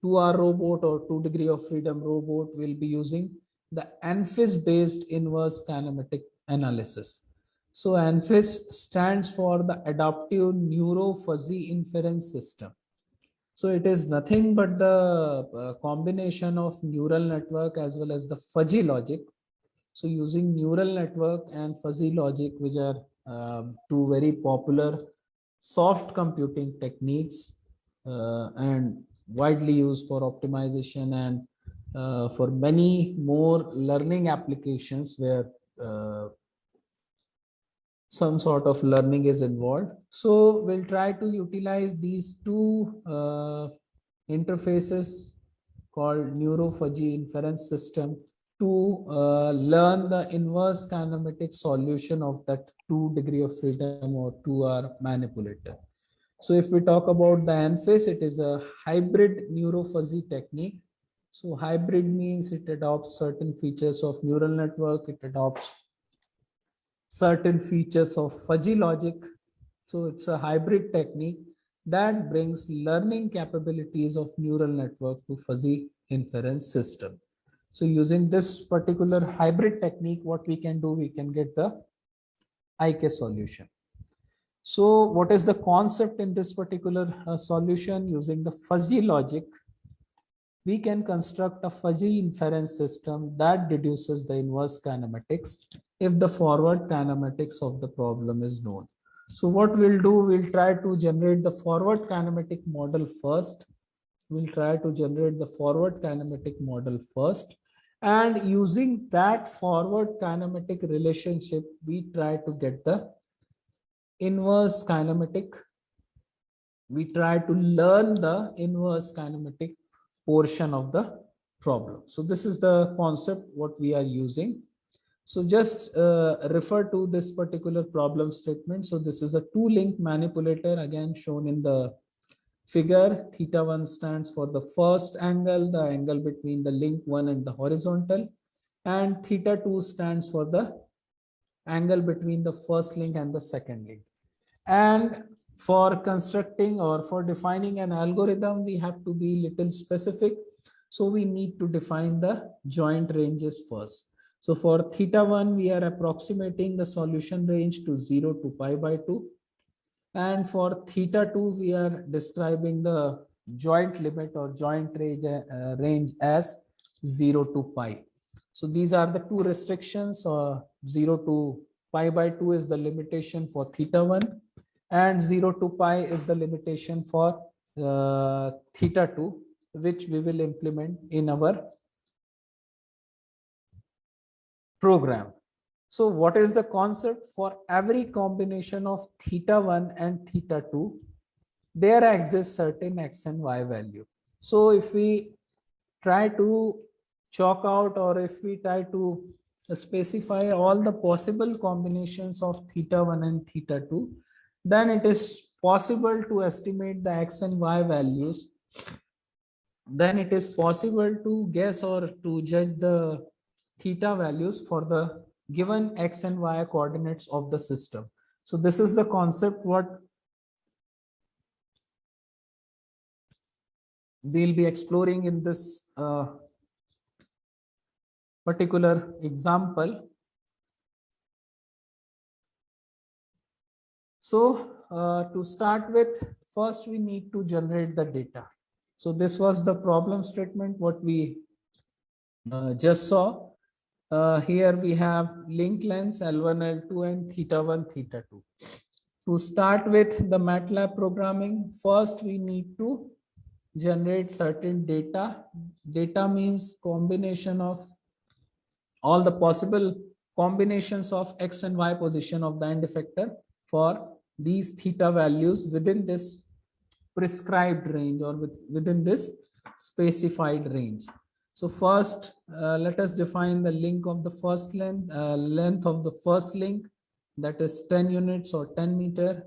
2R robot or 2 degree of freedom robot, will be using the ANFIS based inverse kinematic analysis. So ANFIS stands for the Adaptive Neuro Fuzzy Inference System. So it is nothing but the combination of neural network as well as the fuzzy logic. So using neural network and fuzzy logic, which are two very popular soft computing techniques and widely used for optimization and for many more learning applications where some sort of learning is involved. So we'll try to utilize these two interfaces called neurofuzzy inference system to learn the inverse kinematic solution of that 2 degree of freedom or 2R manipulator. So if we talk about the ANFIS, it is a hybrid neurofuzzy technique. So hybrid means it adopts certain features of neural network, it adopts certain features of fuzzy logic. So it's a hybrid technique that brings learning capabilities of neural network to fuzzy inference system. So using this particular hybrid technique, what we can do, we can get the IK solution. So what is the concept in this particular solution? Using the fuzzy logic, we can construct a fuzzy inference system that deduces the inverse kinematics if the forward kinematics of the problem is known. So what we'll do, we'll try to generate the forward kinematic model first. We'll try to generate the forward kinematic model first. And using that forward kinematic relationship, we try to get the inverse kinematic. We try to learn the inverse kinematic portion of the problem. So this is the concept what we are using. So just refer to this particular problem statement. So this is a two-link manipulator, again shown in the figure. Theta1 stands for the first angle, the angle between the link 1 and the horizontal, and theta2 stands for the angle between the first link and the second link. And for constructing or for defining an algorithm, we have to be little specific. So we need to define the joint ranges first. So for theta1, we are approximating the solution range to 0 to pi by 2. And for theta2, we are describing the joint limit or joint range as 0 to pi. So these are the two restrictions. 0 to pi by 2 is the limitation for theta1, and 0 to pi is the limitation for theta2, which we will implement in our program. So what is the concept? For every combination of theta1 and theta2, there exists certain x and y value. So if we try to chalk out, or if we try to specify all the possible combinations of theta 1 and theta 2, then it is possible to estimate the x and y values. Then it is possible to guess or to judge the theta values for the given x and y coordinates of the system. So this is the concept what we'll be exploring in this particular example. So to start with, first we need to generate the data. So this was the problem statement what we just saw. Here we have link lengths L1, L2 and theta 1, theta 2. To start with the MATLAB programming, first we need to generate certain data. Data means combination of all the possible combinations of x and y position of the end effector for these theta values within this prescribed range or within this specified range. So first, let us define the length of the first length of the first link, that is 10 units or 10 meter.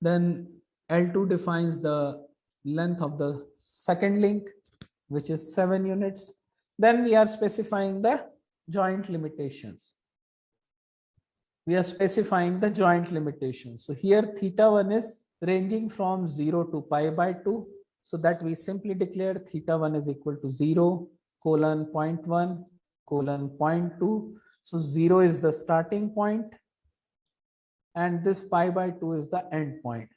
Then L2 defines the length of the second link, which is 7 units. Then we are specifying the joint limitations. We are specifying the joint limitations. So here theta 1 is ranging from 0 to pi by 2. So that we simply declare theta 1 is equal to 0, colon 0.1, colon 0.2. So 0 is the starting point and this pi by 2 is the end point.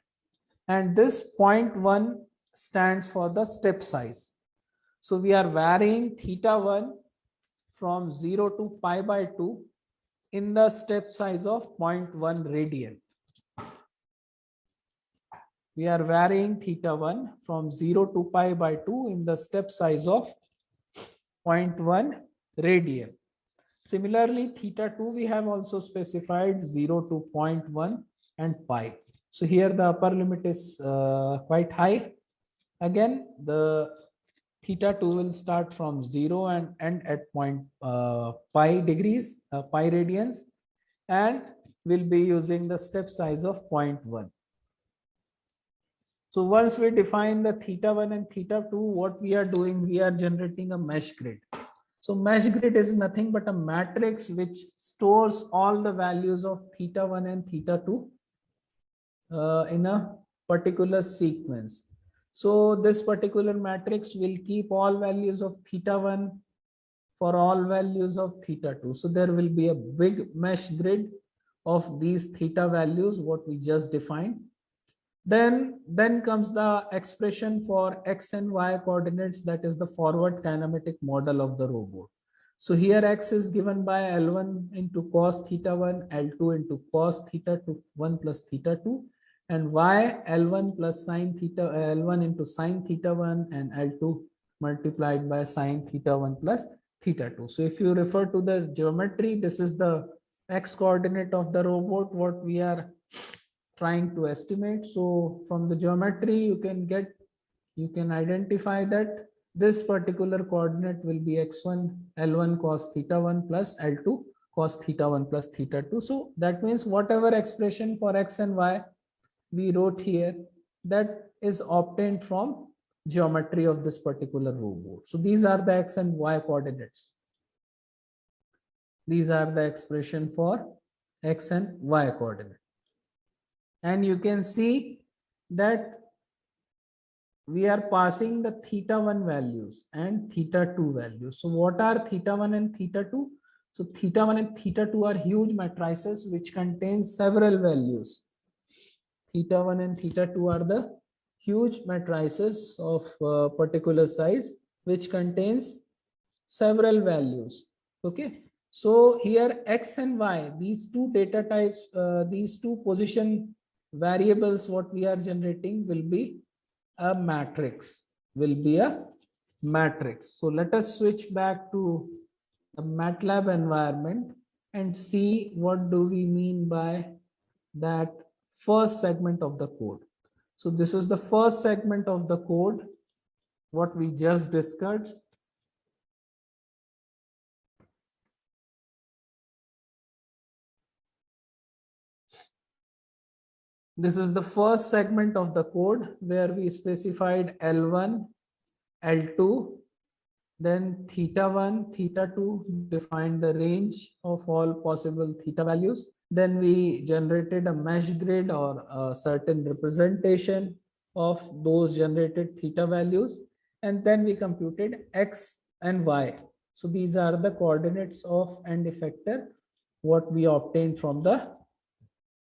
And this 0.1 stands for the step size. So we are varying theta 1 from 0 to pi by 2 in the step size of 0.1 radian. We are varying theta 1 from 0 to pi by 2 in the step size of 0.1 radian. Similarly, theta 2 we have also specified 0 to 0.1 and pi. So here the upper limit is quite high. Again, the theta 2 will start from 0 and end at pi degrees, pi radians, and will be using the step size of 0.1. So once we define the theta 1 and theta 2, what we are doing, we are generating a mesh grid. So mesh grid is nothing but a matrix which stores all the values of theta 1 and theta 2 in a particular sequence. So this particular matrix will keep all values of theta 1 for all values of theta 2. So there will be a big mesh grid of these theta values, what we just defined. Then comes the expression for x and y coordinates, that is the forward kinematic model of the robot. So here x is given by L1 into cos theta 1, L2 into cos theta 1 plus theta 2, and y L1 plus sine theta, L1 into sine theta 1 and L2 multiplied by sine theta 1 plus theta 2. So if you refer to the geometry, this is the x coordinate of the robot, what we are trying to estimate. So from the geometry you can identify that this particular coordinate will be x1 L1 cos theta 1 plus L2 cos theta 1 plus theta 2. So that means whatever expression for x and y we wrote here, that is obtained from geometry of this particular robot. So these are the x and y coordinates. These are the expression for x and y coordinate. And you can see that we are passing the theta 1 values and theta 2 values. So what are theta 1 and theta 2? So theta 1 and theta 2 are huge matrices which contain several values. Theta 1 and theta 2 are the huge matrices of particular size which contains several values. Okay. So here x and y, these two data types, these two position variables what we are generating will be a matrix, So let us switch back to the MATLAB environment and see what do we mean by that first segment of the code. So this is the first segment of the code what we just discussed. This is the first segment of the code where we specified L1, L2, then theta 1, theta 2, defined the range of all possible theta values. Then we generated a mesh grid or a certain representation of those generated theta values. And then we computed X and Y. So these are the coordinates of end effector, what we obtained from the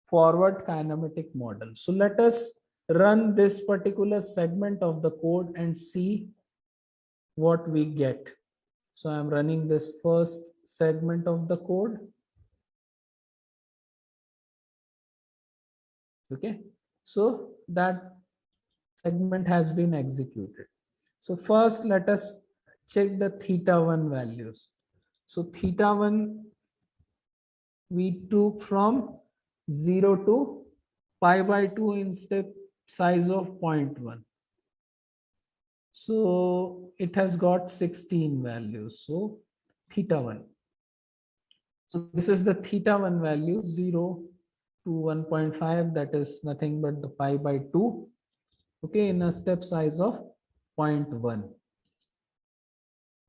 forward kinematic model. So let us run this particular segment of the code and see what we get. So I'm running this first segment of the code. Okay, so that segment has been executed. So first let us check the theta 1 values. So theta 1 we took from 0 to pi by 2 in step size of 0.1. So it has got 16 values. So theta 1. So this is the theta 1 value, 0 to 1.5, that is nothing but the pi by 2. Okay, in a step size of 0.1.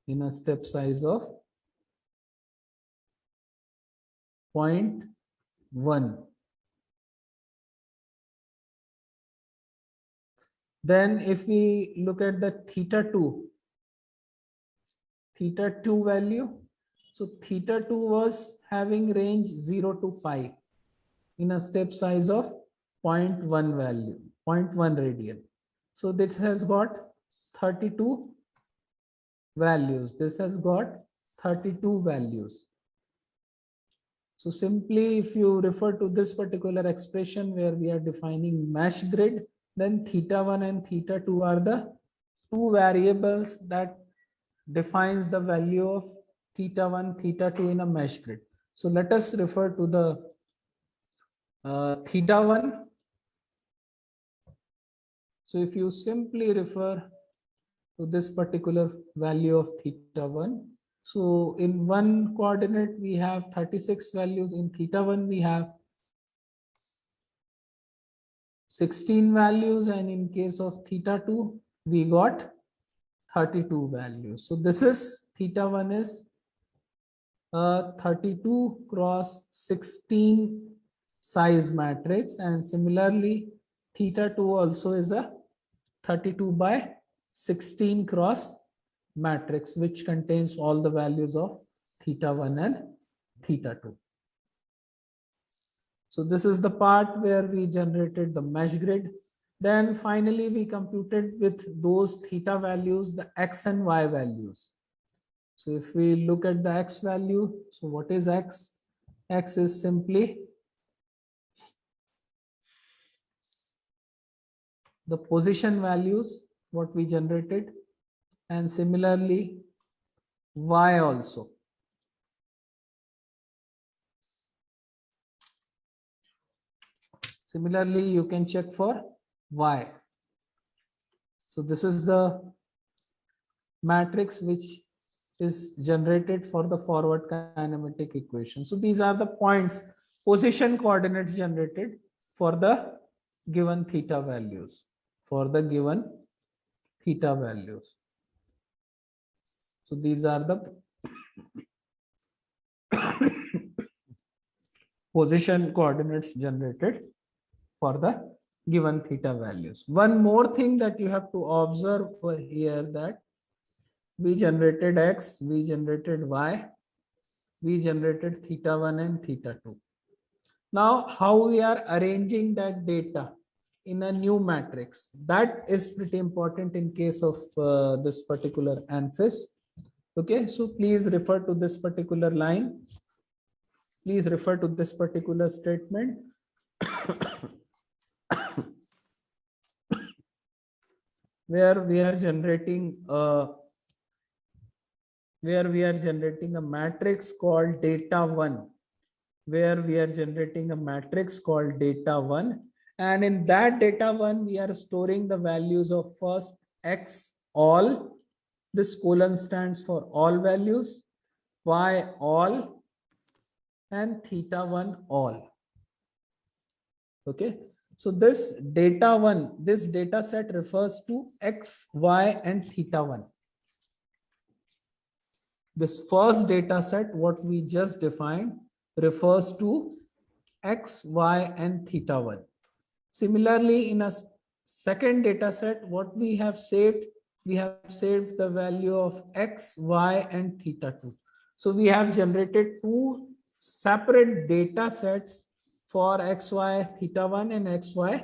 In a step size of 0.1. Then if we look at the theta 2 value, so theta 2 was having range 0 to pi in a step size of 0.1 value, 0.1 radian. So this has got 32 values. This has got 32 values. So simply if you refer to this particular expression where we are defining mesh grid, then theta 1 and theta 2 are the two variables that defines the value of theta 1, theta 2 in a mesh grid. So let us refer to the theta 1. So if you simply refer to this particular value of theta 1, so in one coordinate we have 36 values, in theta 1 we have 16 values, and in case of theta 2 we got 32 values. So this is theta 1 is a 32 cross 16 size matrix, and similarly theta 2 also is a 32 by 16 cross matrix which contains all the values of theta 1 and theta 2. So this is the part where we generated the mesh grid. Then finally we computed with those theta values the X and Y values. So if we look at the X value, so what is X? X is simply the position values what we generated, and similarly Y also. Similarly you can check for Y. So this is the matrix which is generated for the forward kinematic equation. So these are the points, position coordinates generated for the given theta values, for the given theta values. So these are the position coordinates generated for the given theta values. One more thing that you have to observe over here, that we generated X, we generated Y, we generated theta 1 and theta 2. Now how we are arranging that data in a new matrix, that is pretty important in case of this particular ANFIS. Okay, so please refer to this particular line. Please refer to this particular statement. Where we are generating a matrix called data 1, where we are generating a matrix called data 1, and in that data 1 we are storing the values of first X all, this colon stands for all values, Y all, and theta 1 all. Okay, So this data one, this data set refers to X, Y, and theta one. This first data set, what we just defined, refers to X, Y, and theta one. Similarly, in a second data set, what we have saved the value of X, Y, and theta 2. So we have generated two separate data sets for X, Y, theta 1 and X, Y,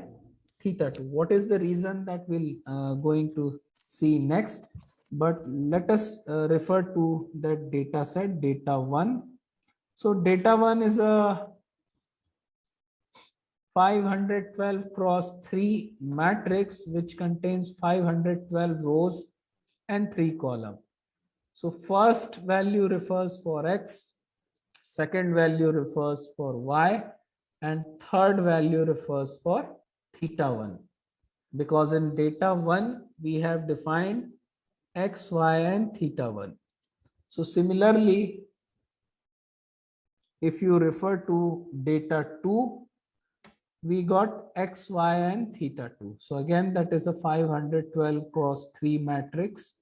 theta 2. What is the reason that we'll going to see next? But let us refer to that data set, data 1. So data 1 is a 512 cross 3 matrix which contains 512 rows and 3 columns. So first value refers for X, second value refers for Y, and third value refers for theta 1. Because in data 1 we have defined X, Y, and theta 1. So similarly, if you refer to data 2, we got X, Y, and theta 2. So again, that is a 512 cross 3 matrix,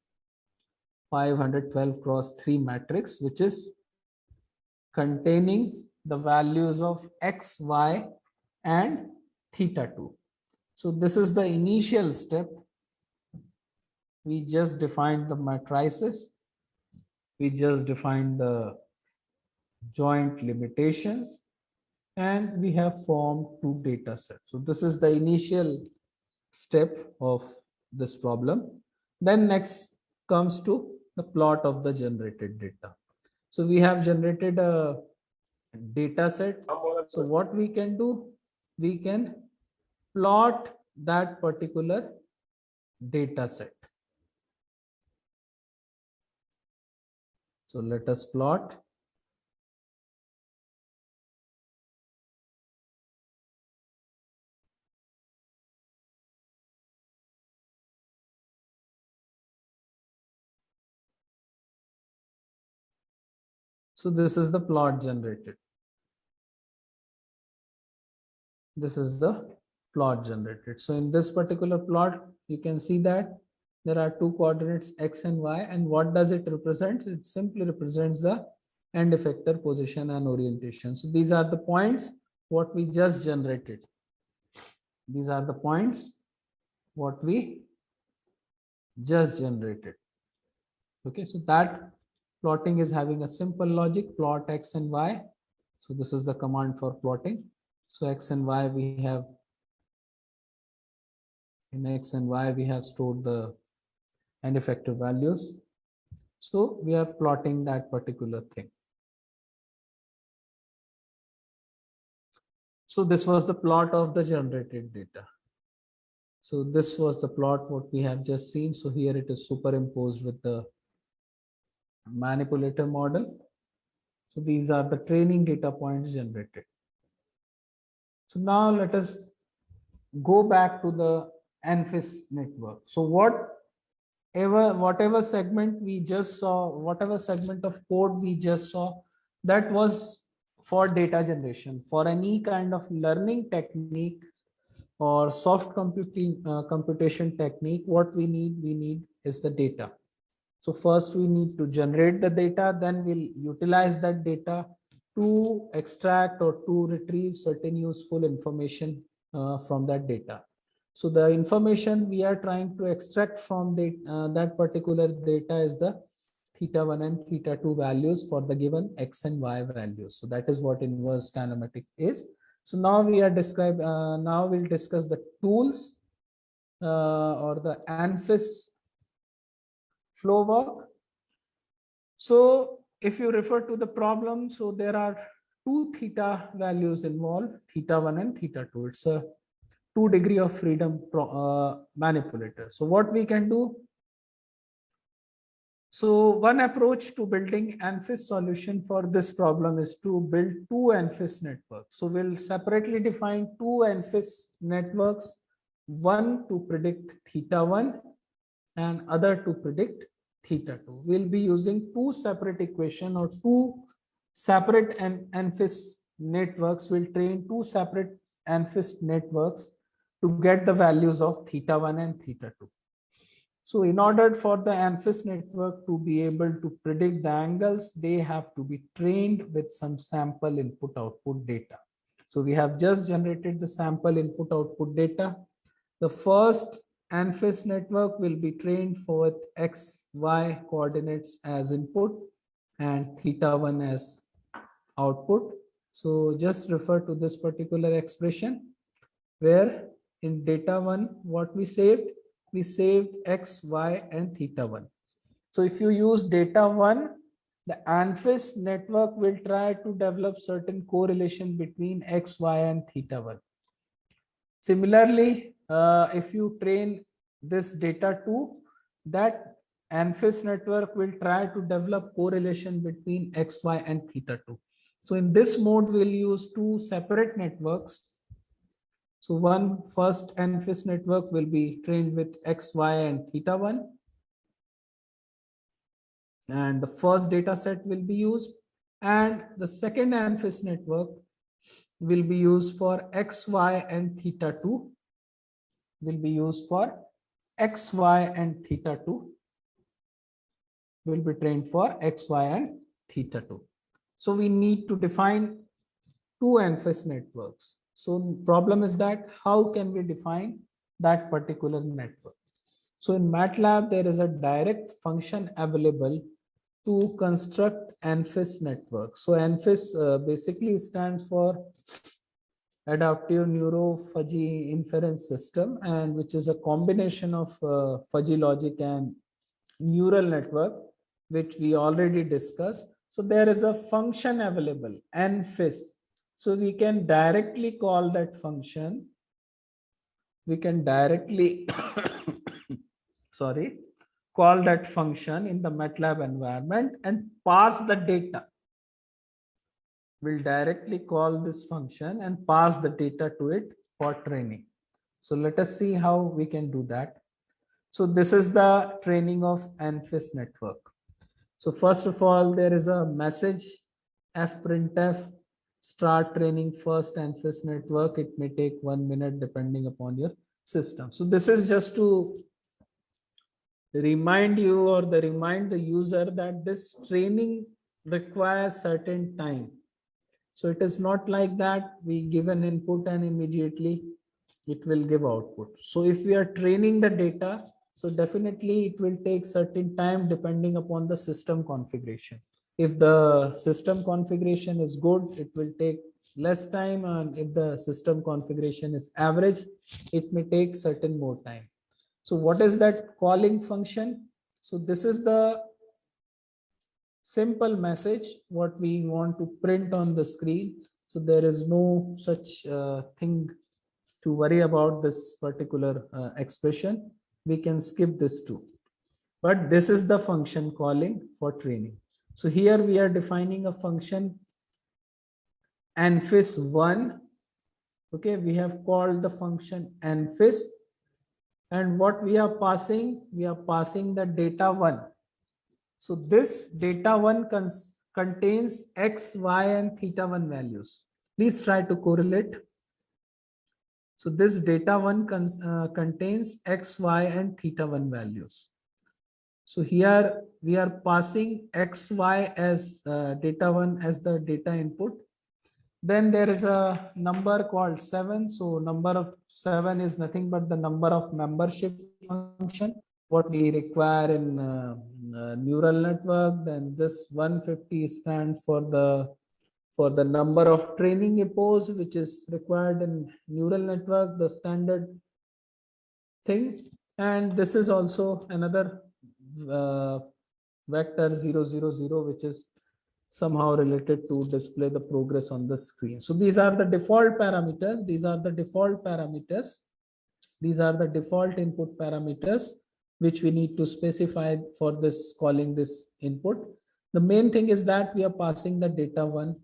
512 cross 3 matrix, which is containing the values of X, Y, and theta 2. So this is the initial step. We just defined the matrices. We just defined the joint limitations, and we have formed two data sets. So this is the initial step of this problem. Then next comes to the plot of the generated data. So we have generated a data set. So what we can do, we can plot that particular data set. So let us plot. So this is the plot generated. This is the plot generated. So in this particular plot, you can see that there are two coordinates X and Y. And what does it represent? It simply represents the end effector position and orientation. So these are the points what we just generated. These are the points what we just generated. Okay, so that plotting is having a simple logic, plot X and Y. So this is the command for plotting. So X and Y we have, in X and Y we have stored the end effector values. So we are plotting that particular thing. So this was the plot of the generated data. So this was the plot what we have just seen. So here it is superimposed with the manipulator model. So these are the training data points generated. So now let us go back to the ANFIS network. So whatever segment we just saw, whatever segment of code we just saw, that was for data generation. For any kind of learning technique or soft computation technique, what we need is the data. So first we need to generate the data, then we'll utilize that data to extract or to retrieve certain useful information from that data. So the information we are trying to extract from that particular data is the theta 1 and theta 2 values for the given X and Y values. So that is what inverse kinematic is. So now we are now we'll discuss the tools or the ANFIS flow work. So if you refer to the problem, so there are two theta values involved, theta 1 and theta 2. It's a 2 degree of freedom manipulator. So what we can do, so one approach to building ANFIS solution for this problem is to build two ANFIS networks. So we'll separately define two ANFIS networks, one to predict theta 1 and other to predict theta 2. We'll be using two separate equation or two separate ANFIS networks. We'll train two separate ANFIS networks to get the values of theta 1 and theta 2. So in order for the ANFIS network to be able to predict the angles, they have to be trained with some sample input output data. So we have just generated the sample input output data. The first ANFIS network will be trained for X, Y coordinates as input and theta 1 as output. So just refer to this particular expression where in data 1, what we saved X, Y, and theta 1. So if you use data 1, the ANFIS network will try to develop certain correlation between X, Y, and theta 1. Similarly, if you train this data 2, that ANFIS network will try to develop correlation between X, Y, and theta 2. So in this mode, we'll use two separate networks. So first ANFIS network will be trained with X, Y, and theta 1. And the first data set will be used. And the second ANFIS network will be used for X, Y, and theta 2. Will be used for X, Y, and theta 2. Will be trained for X, Y, and theta 2. So we need to define two ANFIS networks. So problem is that how can we define that particular network? So in MATLAB, there is a direct function available to construct ANFIS network. So ANFIS basically stands for Adaptive Neuro Fuzzy Inference System, and which is a combination of fuzzy logic and neural network, which we already discussed. So there is a function available, ANFIS. So we can directly call that function. We can directly call that function in the MATLAB environment and pass the data. We'll directly call this function and pass the data to it for training. So let us see how we can do that. So this is the training of ANFIS network. So first of all, there is a message fprintf start training first ANFIS network. It may take 1 minute depending upon your system. So this is just to remind you or remind the user that this training requires certain time. So it is not like that we give an input and immediately it will give output. So if we are training the data, so definitely it will take certain time depending upon the system configuration. If the system configuration is good, it will take less time, and if the system configuration is average, it may take certain more time. So what is that calling function? So this is the simple message what we want to print on the screen. So there is no such thing to worry about this particular expression. We can skip this too. But this is the function calling for training. So here we are defining a function ANFIS1. Okay, we have called the function ANFIS. And what we are passing the data 1. So this data 1 contains X, Y, and theta 1 values. Please try to correlate. So this data 1 contains X, Y, and theta 1 values. So here we are passing X, Y as data 1 as the data input. Then there is a number called 7. So number of 7 is nothing but the number of membership function, what we require in neural network. Then this 150 stands for the number of training epochs, which is required in neural network, the standard thing. And this is also another vector 000, which is somehow related to display the progress on the screen. So these are the default parameters. These are the default parameters. These are the default input parameters which we need to specify for this calling this input. The main thing is that we are passing the data 1,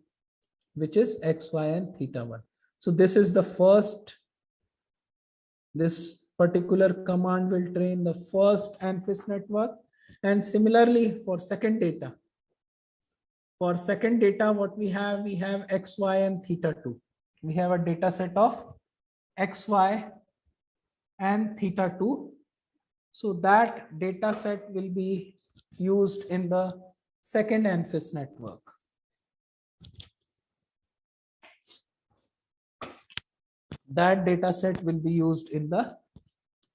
which is X, Y, and theta 1. So this is the first. This particular command will train the first ANFIS network. And similarly for second data. For second data, what we have X, Y, and theta 2. We have a data set of X, Y, and theta 2. So that data set will be used in the second ANFIS network. That data set will be used in the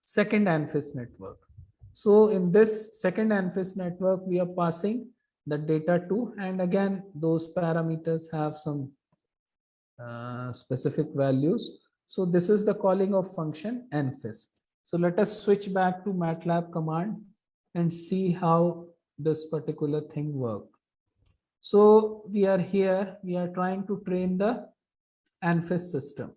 second ANFIS network. So in this second ANFIS network, we are passing the data to, and again, those parameters have some specific values. So this is the calling of function ANFIS. So let us switch back to MATLAB command and see how this particular thing works. So we are here, we are trying to train the ANFIS system.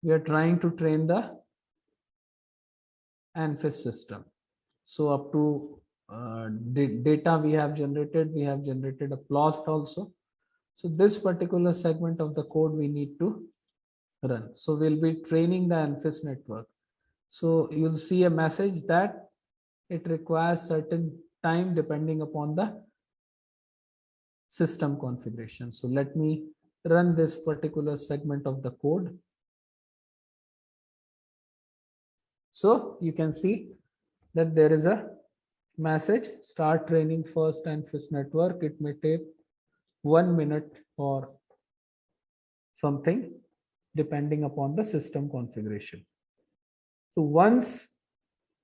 We are trying to train the ANFIS system. So up to data we have generated a plot also. So this particular segment of the code we need to run. So we'll be training the ANFIS network. So you'll see a message that it requires certain time depending upon the system configuration. So let me run this particular segment of the code. So you can see that there is a message, start training first ANFIS network. It may take 1 minute or something depending upon the system configuration. So once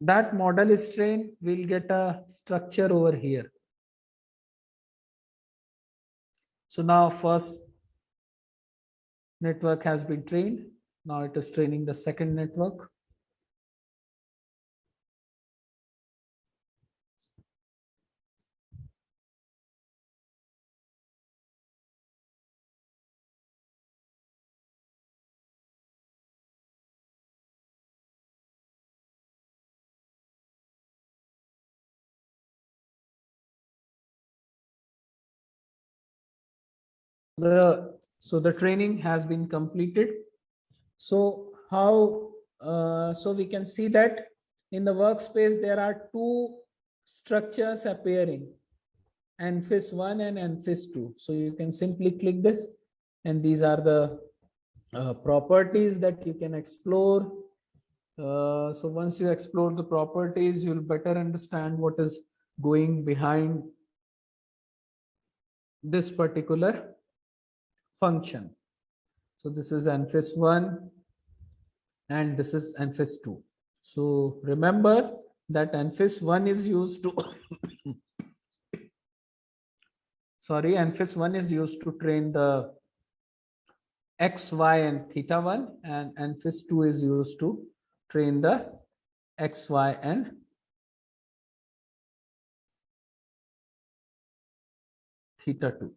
that model is trained, we'll get a structure over here. So now first network has been trained. Now it is training the second network. So the training has been completed. So how so we can see that in the workspace there are two structures appearing, ANFIS 1 and ANFIS 2. So you can simply click this, and these are the properties that you can explore. So once you explore the properties, you'll better understand what is going behind this particular function. So this is ANFIS 1 and this is ANFIS 2. So remember that ANFIS 1 is used to ANFIS 1 is used to train the X, Y, and theta 1, and ANFIS 2 is used to train the X, Y, and theta 2.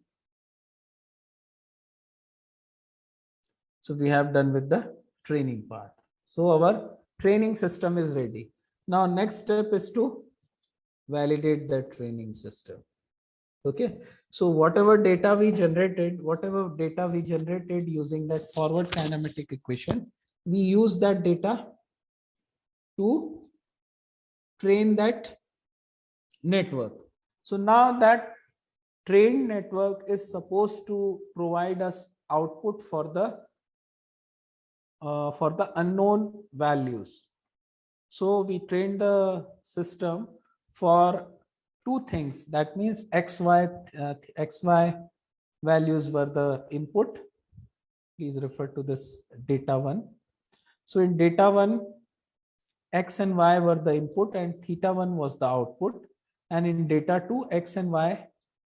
So we have done with the training part. So our training system is ready. Now next step is to validate the training system. Okay, so whatever data we generated using that forward kinematic equation, we use that data to train that network. So now that trained network is supposed to provide us output for the unknown values. So we trained the system for two things. That means XY values were the input. Please refer to this data 1. So in data 1, X and Y were the input and theta 1 was the output. And in data 2, X and Y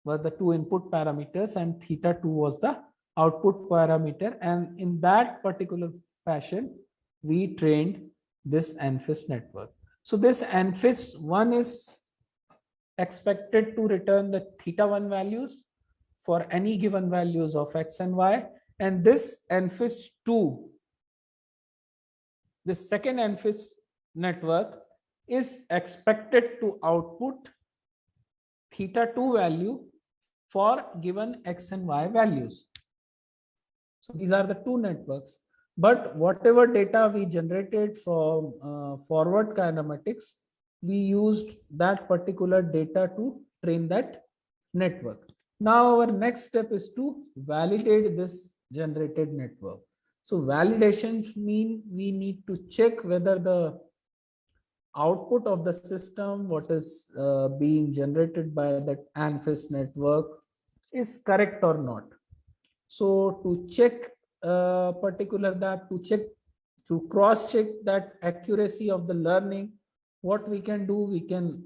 were the two input parameters and theta 2 was the output parameter. And in that particular fashion, we trained this ANFIS network. So this ANFIS 1 is expected to return the theta 1 values for any given values of X and Y. And this ANFIS 2, the second ANFIS network, is expected to output theta 2 value for given X and Y values. So these are the two networks. But whatever data we generated from forward kinematics, we used that particular data to train that network. Now our next step is to validate this generated network. So validations mean we need to check whether the output of the system, what is being generated by that ANFIS network, is correct or not. So to check to cross check that accuracy of the learning, what we can do, we can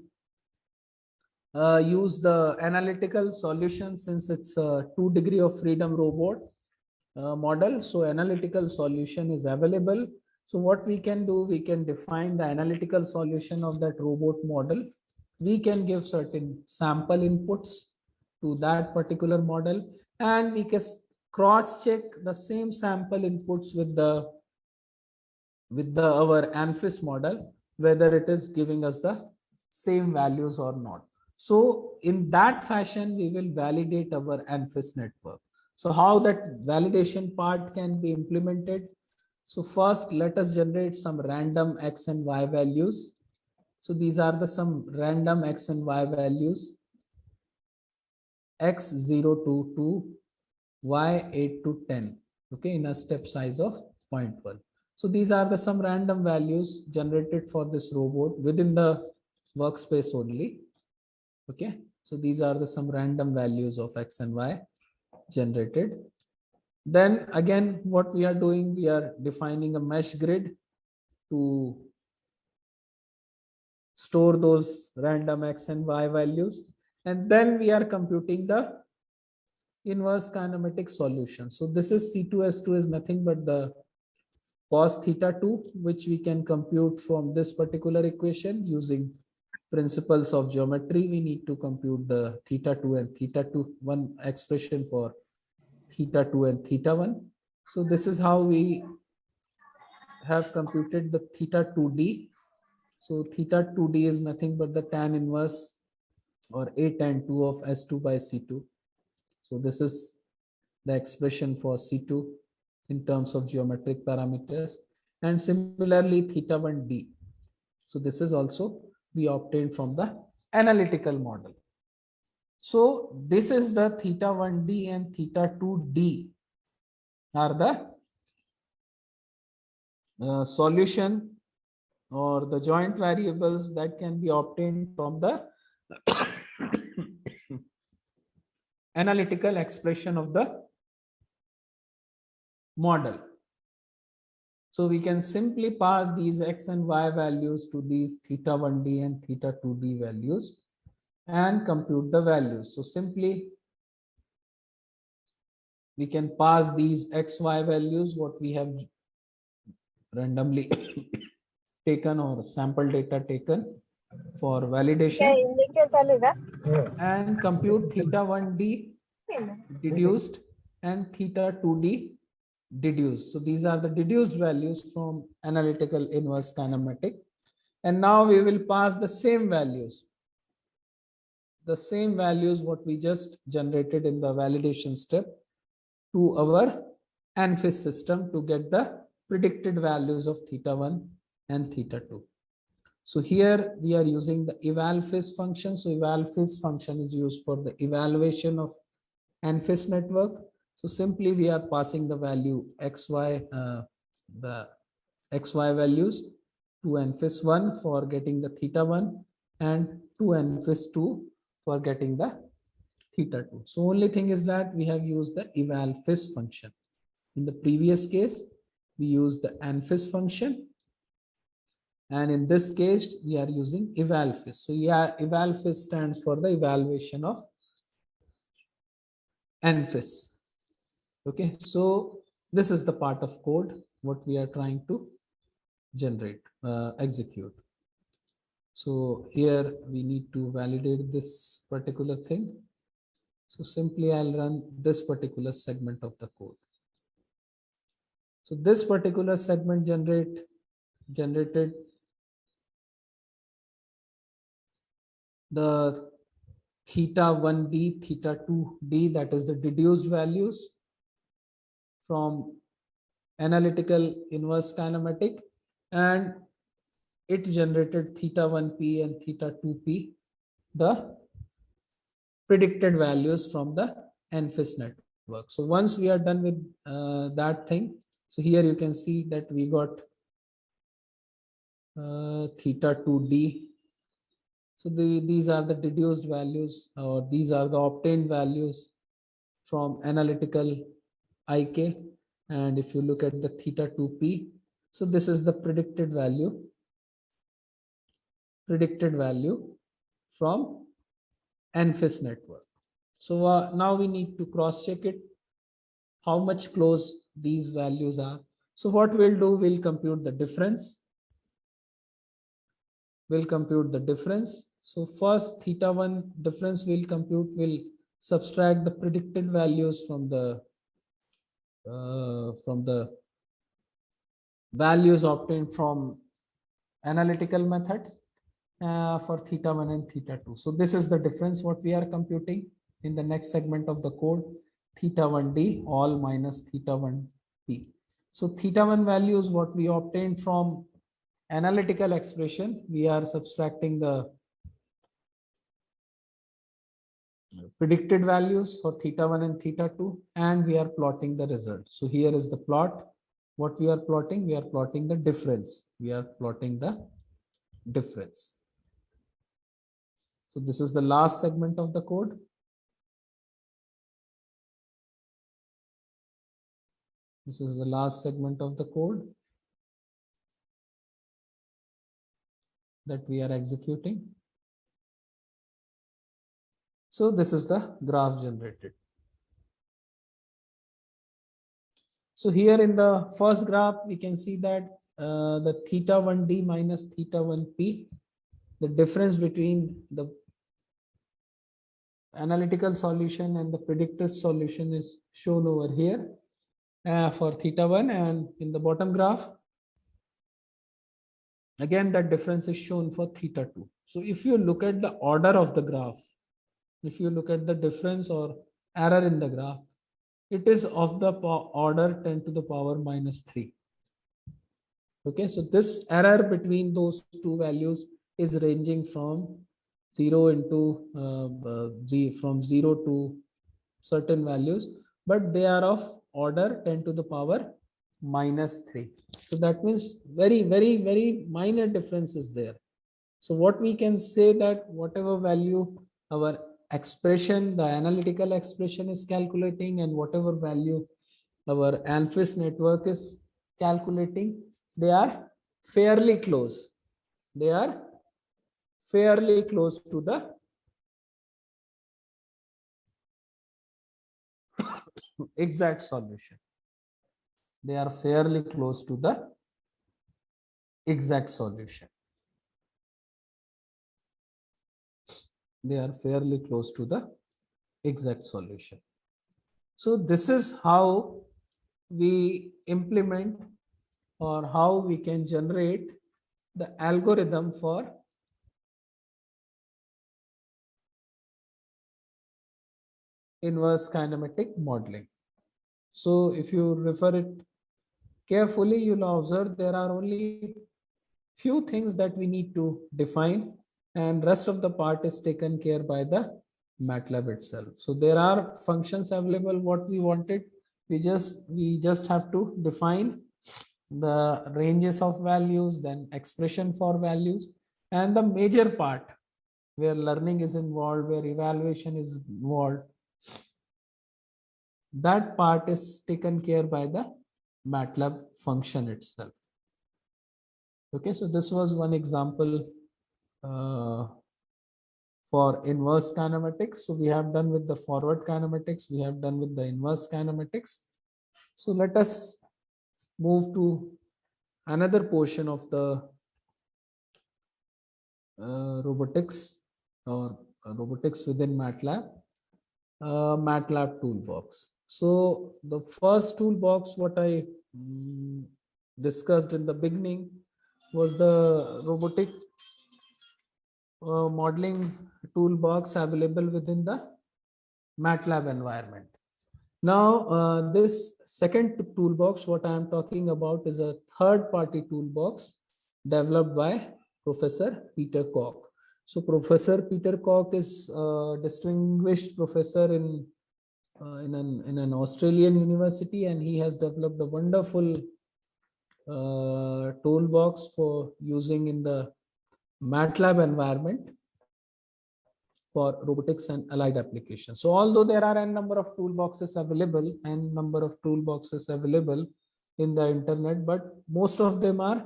use the analytical solution, since it's a 2 degree of freedom robot model. So analytical solution is available. So what we can do, we can define the analytical solution of that robot model. We can give certain sample inputs to that particular model, and we can cross check the same sample inputs with our ANFIS model, whether it is giving us the same values or not. So in that fashion, we will validate our ANFIS network. So how that validation part can be implemented? So first, let us generate some random X and Y values. So these are the some random X and Y values. X0 to 2, Y8 to 10. Okay, in a step size of 0.1. So these are the some random values generated for this robot within the workspace only. Okay, so these are the some random values of X and Y generated. Then again, what we are doing, we are defining a mesh grid to store those random X and Y values. And then we are computing the inverse kinematic solution. So this is C2S2 is nothing but the cos theta 2, which we can compute from this particular equation using principles of geometry. We need to compute the theta 2 and theta 2, one expression for theta 2 and theta 1. So this is how we have computed the theta 2D. So theta 2D is nothing but the tan inverse or A tan 2 of S2 by C2. So this is the expression for C2 in terms of geometric parameters, and similarly theta 1D. So this is also we obtained from the analytical model. So this is the theta 1D and theta 2D are the solution or the joint variables that can be obtained from the analytical expression of the model. So we can simply pass these X and Y values to these theta 1D and theta 2D values and compute the values. So simply we can pass these XY values, what we have randomly taken or sample data taken for validation, and compute theta 1D deduced and theta 2D deduced. So these are the deduced values from analytical inverse kinematic. And now we will pass the same values what we just generated in the validation step to our ANFIS system to get the predicted values of theta 1 and theta 2. So here we are using the evalFIS function. So evalFIS function is used for the evaluation of ANFIS network. So simply we are passing the value XY, the XY values to ANFIS 1 for getting the theta 1 and to ANFIS 2 for getting the theta 2. So only thing is that we have used the evalFIS function. In the previous case, we used the ANFIS function. And in this case, we are using evalFIS. So yeah, evalFIS stands for the evaluation of ANFIS. Okay, so this is the part of code what we are trying to generate, execute. So here we need to validate this particular thing. So simply I'll run this particular segment of the code. So this particular segment generated the theta 1D, theta 2D, that is the deduced values from analytical inverse kinematic, and it generated theta1p and theta2p, the predicted values from the ANFIS network. So once we are done with that thing, so here you can see that we got theta2d. So these are the deduced values, or these are the obtained values from analytical IK. And if you look at the theta2p, so this is the predicted value from ANFIS network. So now we need to cross check it, how much close these values are. So what we'll do, we'll compute the difference. So first theta1 difference we'll compute, will subtract the predicted values from the values obtained from analytical method for theta1 and theta2. So this is the difference what we are computing in the next segment of the code, theta1d all minus theta1p. So theta1 values what we obtained from analytical expression, we are subtracting the predicted values for theta1 and theta2, and we are plotting the result. So here is the plot. What we are plotting? We are plotting the difference. So this is the last segment of the code. That we are executing. So this is the graph generated. So here in the first graph, we can see that the theta1d minus theta1p, the difference between the analytical solution and the predicted solution is shown over here for theta1, and in the bottom graph, again that difference is shown for theta2. So if you look at the order of the graph, if you look at the difference or error in the graph, it is of the order 10 to the power minus 3. Okay, so this error between those two values is ranging from 0 to certain values, but they are of order 10 to the power minus 3. So that means very, very, very minor difference is there. So what we can say, that whatever value our expression, the analytical expression is calculating, and whatever value our ANFIS network is calculating, they are fairly close. To the exact solution. They are fairly close to the exact solution. So this is how we implement, or how we can generate the algorithm for inverse kinematic modeling. So if you refer it carefully, you'll observe there are only few things that we need to define, and rest of the part is taken care by the MATLAB itself. So there are functions available. What we wanted, we just have to define the ranges of values, then expression for values, and the major part where learning is involved, where evaluation is involved, that part is taken care by the MATLAB function itself. Okay, so this was one example for inverse kinematics. So we have done with the forward kinematics, we have done with the inverse kinematics. So let us move to another portion of the robotics, or robotics within MATLAB, MATLAB toolbox. So the first toolbox what I discussed in the beginning was the robotic modeling toolbox available within the MATLAB environment. Now, this second toolbox, what I am talking about, is a third-party toolbox developed by Professor Peter Koch. So, Professor Peter Koch is a distinguished professor in an Australian university, and he has developed a wonderful toolbox for using in the MATLAB environment for robotics and allied applications. So although there are n number of toolboxes available in the internet, but most of them are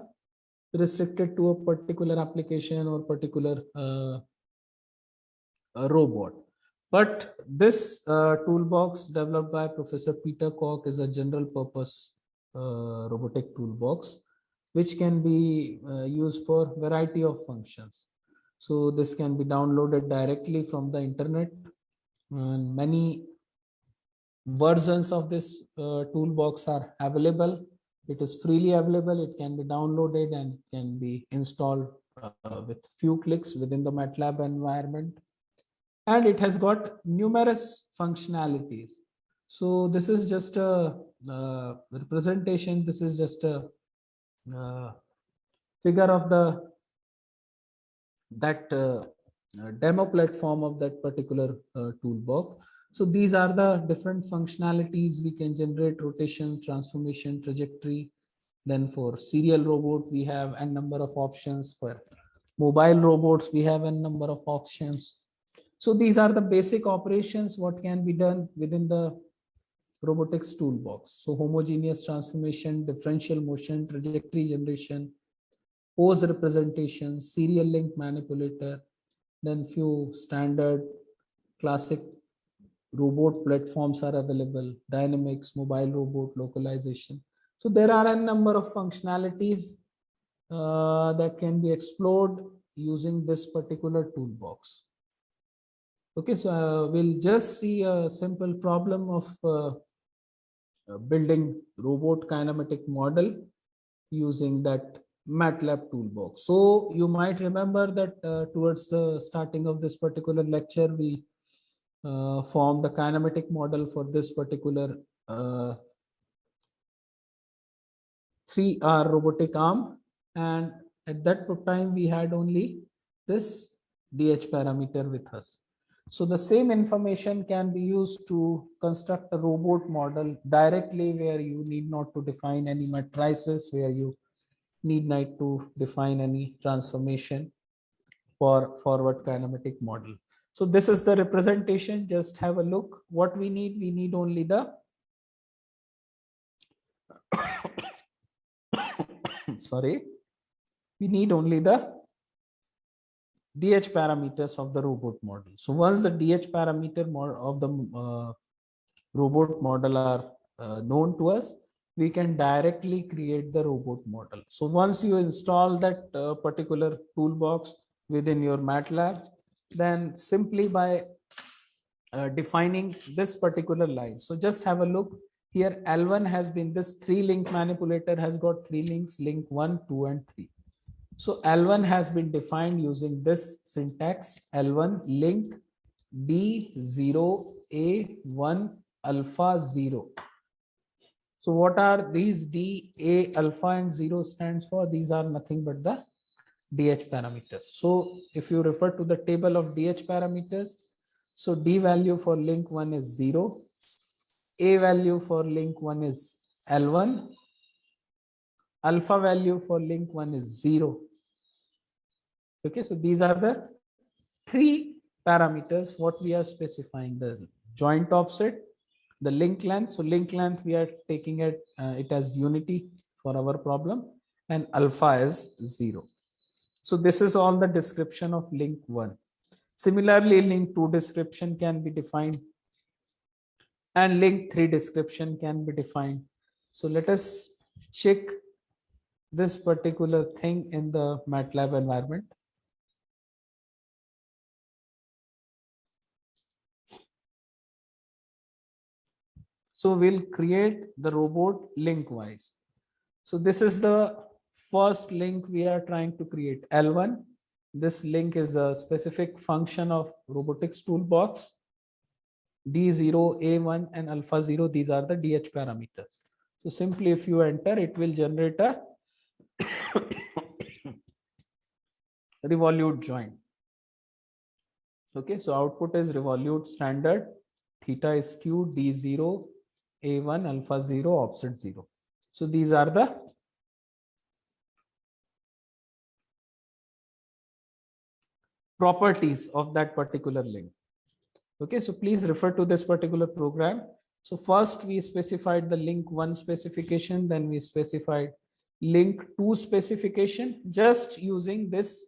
restricted to a particular application or particular robot. But this toolbox developed by Professor Peter Koch is a general purpose robotic toolbox, which can be used for variety of functions. So this can be downloaded directly from the internet, and many versions of this toolbox are available. It is freely available. It can be downloaded and can be installed with few clicks within the MATLAB environment. And it has got numerous functionalities. So this is just a representation. This is just a figure of that demo platform of that particular toolbox. So these are the different functionalities. We can generate rotation, transformation, trajectory. Then for serial robot, we have n number of options. For mobile robots, we have n number of options. So these are the basic operations what can be done within the robotics toolbox. So homogeneous transformation, differential motion, trajectory generation, pose representation, serial link manipulator, then few standard classic robot platforms are available, dynamics, mobile robot, localization. So there are a number of functionalities that can be explored using this particular toolbox. Okay, so we'll just see a simple problem of building robot kinematic model using that MATLAB toolbox. So you might remember that towards the starting of this particular lecture, we formed a kinematic model for this particular 3R robotic arm, and at that time we had only this DH parameter with us. So the same information can be used to construct a robot model directly, where you need not to define any matrices, where you need not to define any transformation for forward kinematic model. So this is the representation. Just have a look. What we need only the sorry, we need only the DH parameters of the robot model. So once the DH parameter of the robot model are known to us, we can directly create the robot model. So once you install that particular toolbox within your MATLAB, then simply by defining this particular line. So just have a look here. L1 has been this 3-link manipulator has got 3 links, link 1, 2, and 3. So L1 has been defined using this syntax: L1 link D0 A1 alpha 0. So what are these? D, A, alpha, and 0 stands for? These are nothing but the DH parameters. So if you refer to the table of DH parameters, so D value for link 1 is 0, A value for link 1 is L1, alpha value for link 1 is 0. Okay, so these are the 3 parameters what we are specifying: the joint offset, the link length. So link length we are taking it as unity for our problem, and alpha is 0. So this is all the description of link 1. Similarly, link 2 description can be defined, and link 3 description can be defined. So let us check this particular thing in the MATLAB environment. So we'll create the robot link wise. So this is the first link we are trying to create, L1. This link is a specific function of robotics toolbox. D0, A1 and alpha 0, these are the DH parameters. So simply if you enter, it will generate a revolute joint. Okay, so output is revolute standard, theta is q, D0, A1, alpha 0, offset 0. So these are the properties of that particular link. Okay, so please refer to this particular program. So first we specified the link 1 specification, then we specified link 2 specification, just using this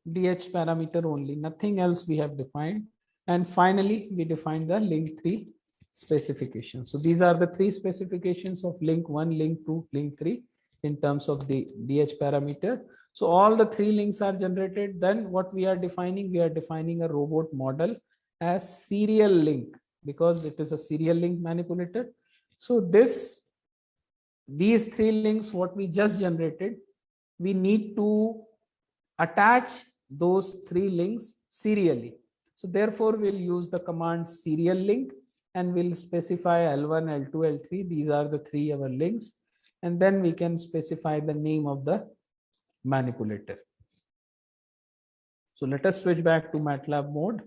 DH parameter only, nothing else we have defined. And finally, we defined the link 3 specification. So these are the 3 specifications of link 1, link 2, link 3 in terms of the DH parameter. So all the 3 links are generated. Then what we are defining a robot model as serial link, because it is a serial link manipulator. So these 3 links, what we just generated, we need to attach those 3 links serially. So therefore, we'll use the command serial link and we'll specify L1, L2, L3. These are the 3 our links. And then we can specify the name of the manipulator. So let us switch back to MATLAB mode.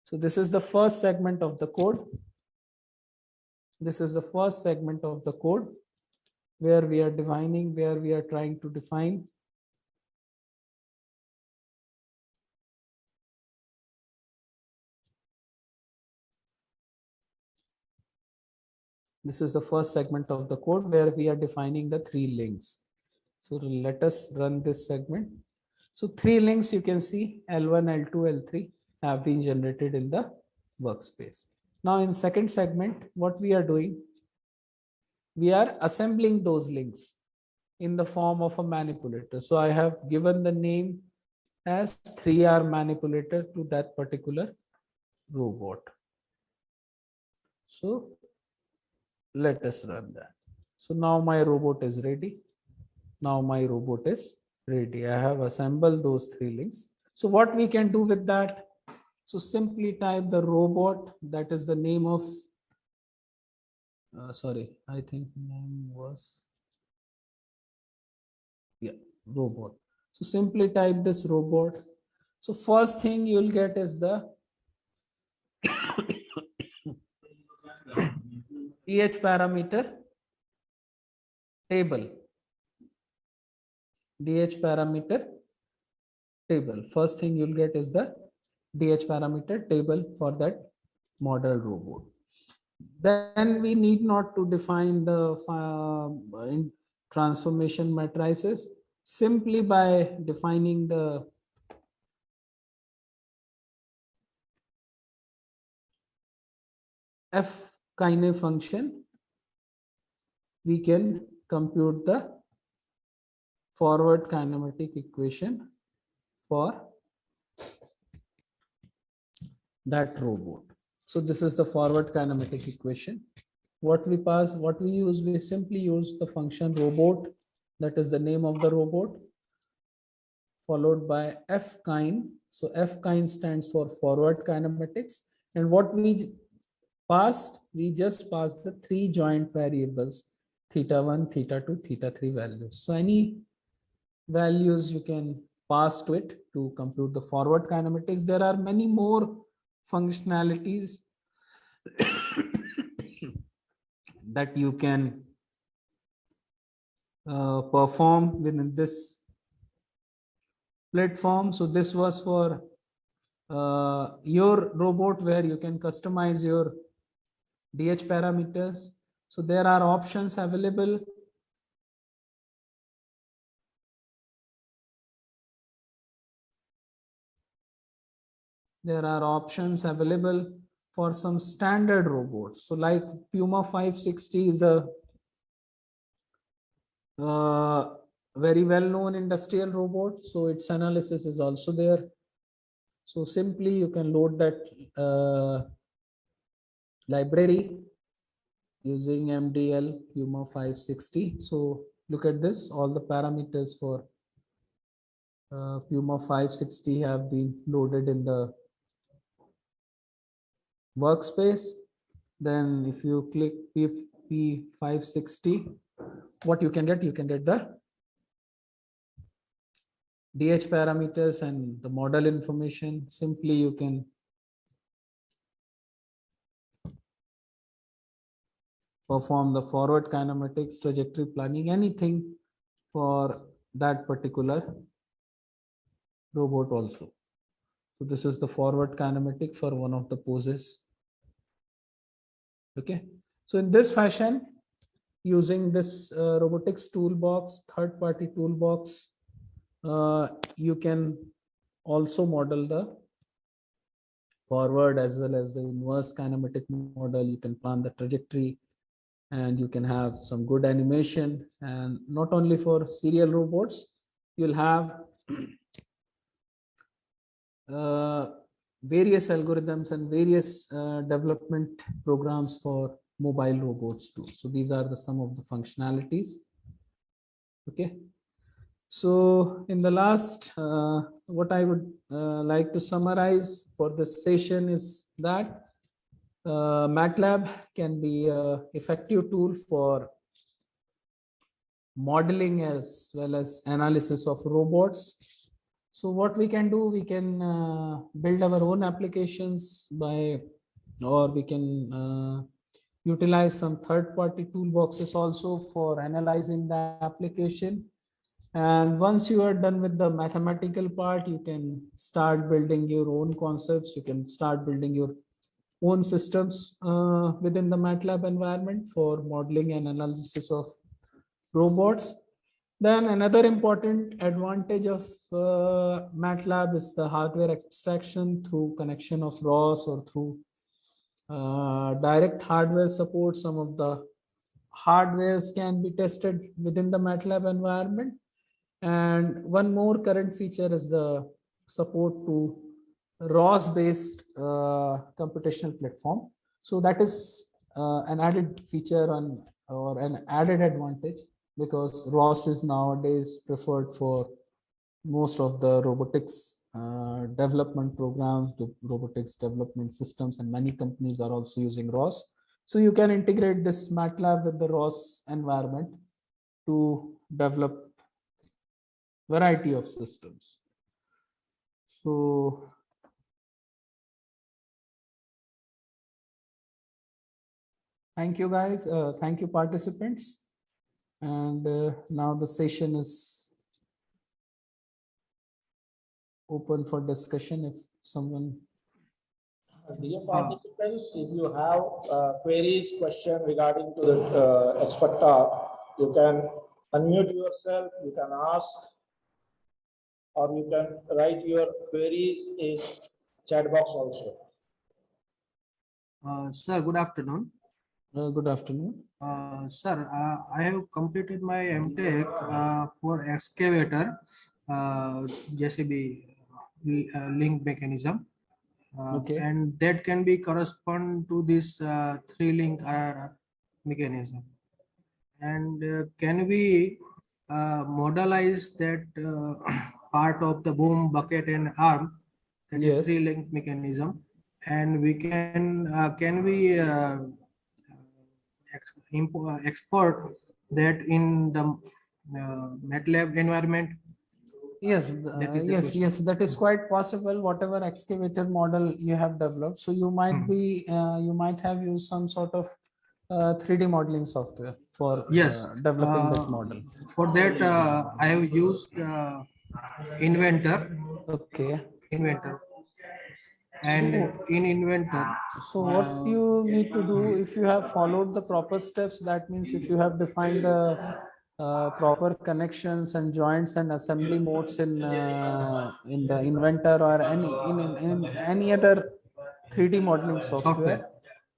So this is the first segment of the code. This is the first segment of the code where we are trying to define This is the first segment of the code where we are defining the 3 links. So let us run this segment. So 3 links you can see L1, L2, L3 have been generated in the workspace. Now in second segment, what we are doing, we are assembling those links in the form of a manipulator. So I have given the name as 3R manipulator to that particular robot. So let us run that. So now my robot is ready. I have assembled those 3 links. So what we can do with that? So simply type the robot, that is the name of, I think name was, robot. So simply type this robot. So first thing you'll get is the DH parameter table. First thing you'll get is the DH parameter table for that model robot. Then we need not to define the transformation matrices. Simply by defining the fkine function, we can compute the forward kinematic equation for that robot. So this is the forward kinematic equation. We simply use the function robot, that is the name of the robot, followed by fkine. So fkine stands for forward kinematics. And what we just passed the 3 joint variables, theta 1, theta 2, theta 3 values. So any values you can pass to it to compute the forward kinematics. There are many more functionalities that you can perform within this platform. So this was for your robot where you can customize your DH parameters. So there are options available. There are options available for some standard robots. So like Puma 560 is a very well-known industrial robot. So its analysis is also there. So simply you can load that library using MDL Puma 560. So look at this, all the parameters for Puma 560 have been loaded in the workspace. Then if you click P560, what you can get the DH parameters and the model information. Simply you can perform the forward kinematics, trajectory planning, anything for that particular robot also. So this is the forward kinematic for one of the poses. Okay. So in this fashion, using this robotics toolbox, third-party toolbox, you can also model the forward as well as the inverse kinematic model. You can plan the trajectory, and you can have some good animation. And not only for serial robots, you'll have various algorithms and various development programs for mobile robots too. So these are some of the functionalities. Okay. So in the last, what I would like to summarize for this session is that MATLAB can be an effective tool for modeling as well as analysis of robots. So what we can do, we can build our own applications by, or we can utilize some third-party toolboxes also for analyzing the application. And once you are done with the mathematical part, you can start building your own concepts. You can start building your own systems within the MATLAB environment for modeling and analysis of robots. Then another important advantage of MATLAB is the hardware abstraction through connection of ROS or through direct hardware support. Some of the hardwares can be tested within the MATLAB environment. And one more current feature is the support to ROS based computational platform. So that is an added feature or an added advantage, because ROS is nowadays preferred for most of the robotics development programs, the robotics development systems, and many companies are also using ROS. So you can integrate this MATLAB with the ROS environment to develop variety of systems. So thank you guys. Thank you participants. And now the session is open for discussion if someone. Dear participants, if you have queries, question regarding to the expert talk, you can unmute yourself, you can ask, or you can write your queries in chat box also. Sir, good afternoon. Good afternoon. Sir, I have completed my MTech for excavator, JCB link mechanism. Okay. And that can be correspond to this 3-link mechanism. And can we modelize that part of the boom, bucket, and arm, that Yes. is 3-link mechanism, and we can we export that in the MATLAB environment? Yes, That is the yes, question. yes, that is quite possible. Whatever excavator model you have developed, so you might be, you might have used some sort of 3D modeling software for Yes, developing that model. For that, I have used Inventor. Okay. Inventor. And in Inventor. So what you need to do, if you have followed the proper steps, that means if you have defined the proper connections and joints and assembly modes in the Inventor or in any other 3D modeling software.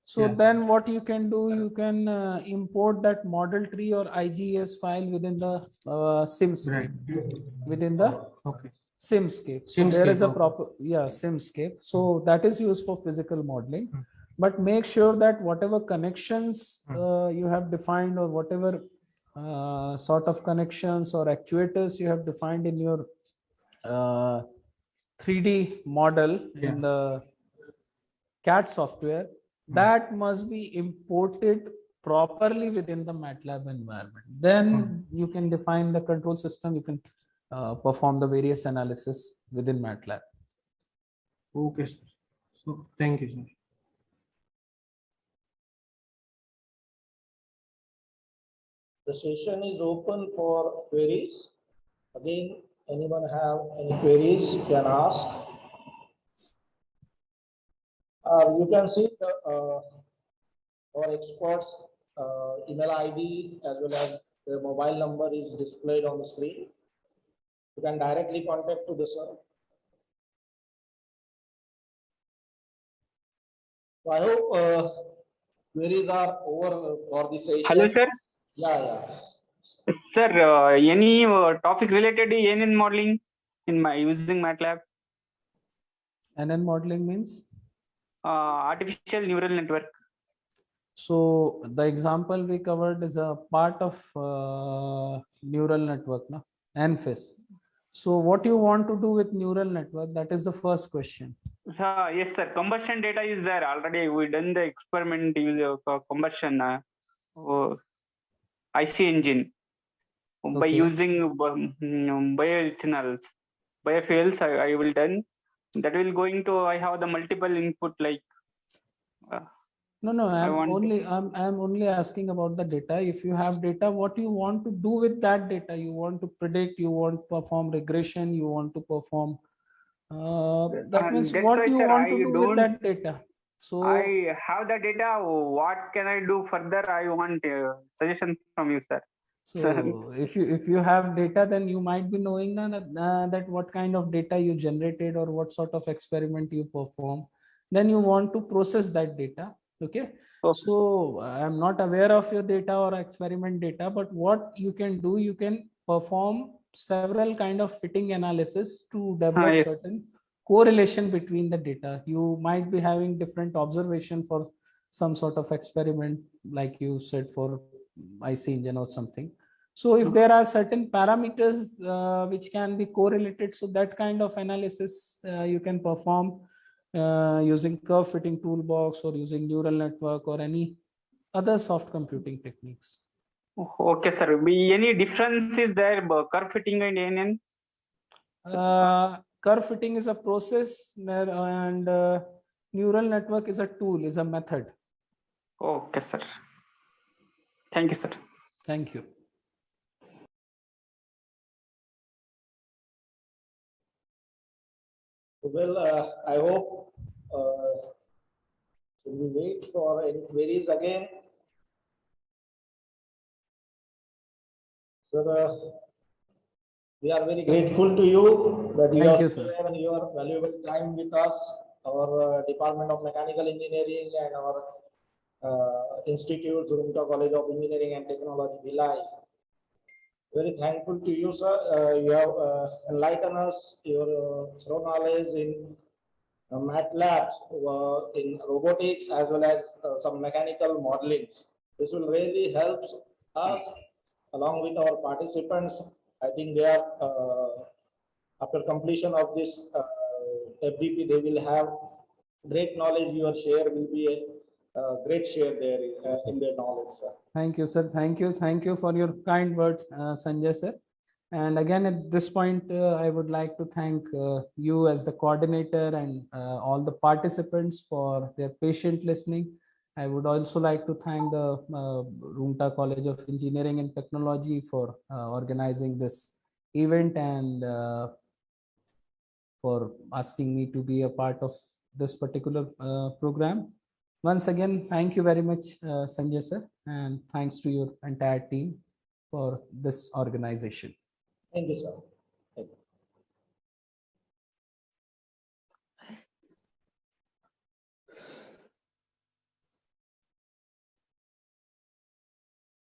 So then what you can do, you can import that model tree or IGS file within the Simscape, within the Simscape. So there is a proper, Simscape. So that is used for physical modeling. But make sure that whatever connections you have defined, or whatever sort of connections or actuators you have defined in your 3D model in the CAD software, that must be imported properly within the MATLAB environment. Then you can define the control system, you can perform the various analysis within MATLAB. Okay, sir. So thank you, sir. The session is open for queries. Again, anyone have any queries can ask. You can see our experts email ID as well as their mobile number is displayed on the screen. You can directly contact to the sir. So I hope queries are over for the session. Hello, sir. Yeah. Sir, any topic related to NN modeling in my using MATLAB? NN modeling means? Artificial neural network. So the example we covered is a part of neural network, no? NFIS. So what you want to do with neural network? That is the first question. Yes, sir. Combustion data is there already. We done the experiment use combustion IC engine by Okay. using bioethanols, biofuels. I will done. That will going to. I have the multiple input like. No, I'm want only asking about the data. If you have data, what you want to do with that data? You want to predict, you want to perform regression, you want to perform. That means that's what why, you sir, want I to do with don't- that data. So I have the data. What can I do further? I want suggestion from you, sir. So if you have data, then you might be knowing that what kind of data you generated or what sort of experiment you perform. Then you want to process that data. Okay. Okay. So I'm not aware of your data or experiment data, but what you can do, you can perform several kind of fitting analysis to develop Yes. certain correlation between the data. You might be having different observation for some sort of experiment, like you said, for IC engine or something. So if there are certain parameters which can be correlated, so that kind of analysis you can perform using curve fitting toolbox or using neural network or any other soft computing techniques. Okay, sir. Any difference is there curve fitting and NN? Curve fitting is a process and neural network is a tool, is a method. Okay, sir. Thank you, sir. Thank you. Well, I hope we wait for any queries again. Sir, we are very grateful to you that you Thank you, have sir. shared your valuable time with us, our Department of Mechanical Engineering and our Institute, Rumta College of Engineering and Technology, Bhilai. Very thankful to you, sir. You have enlightened us your thorough knowledge in MATLAB, in robotics, as well as some mechanical modeling. This will really help us along with our participants. I think they are, after completion of this FDP, they will have great knowledge. Your share will be a great share there in their knowledge, sir. Thank you, sir. Thank you for your kind words, Sanjay sir. And again, at this point, I would like to thank you as the coordinator and all the participants for their patient listening. I would also like to thank the Rumta College of Engineering and Technology for organizing this event and for asking me to be a part of this particular program. Once again, thank you very much, Sanjay sir, and thanks to your entire team for this organization. Thank you, sir.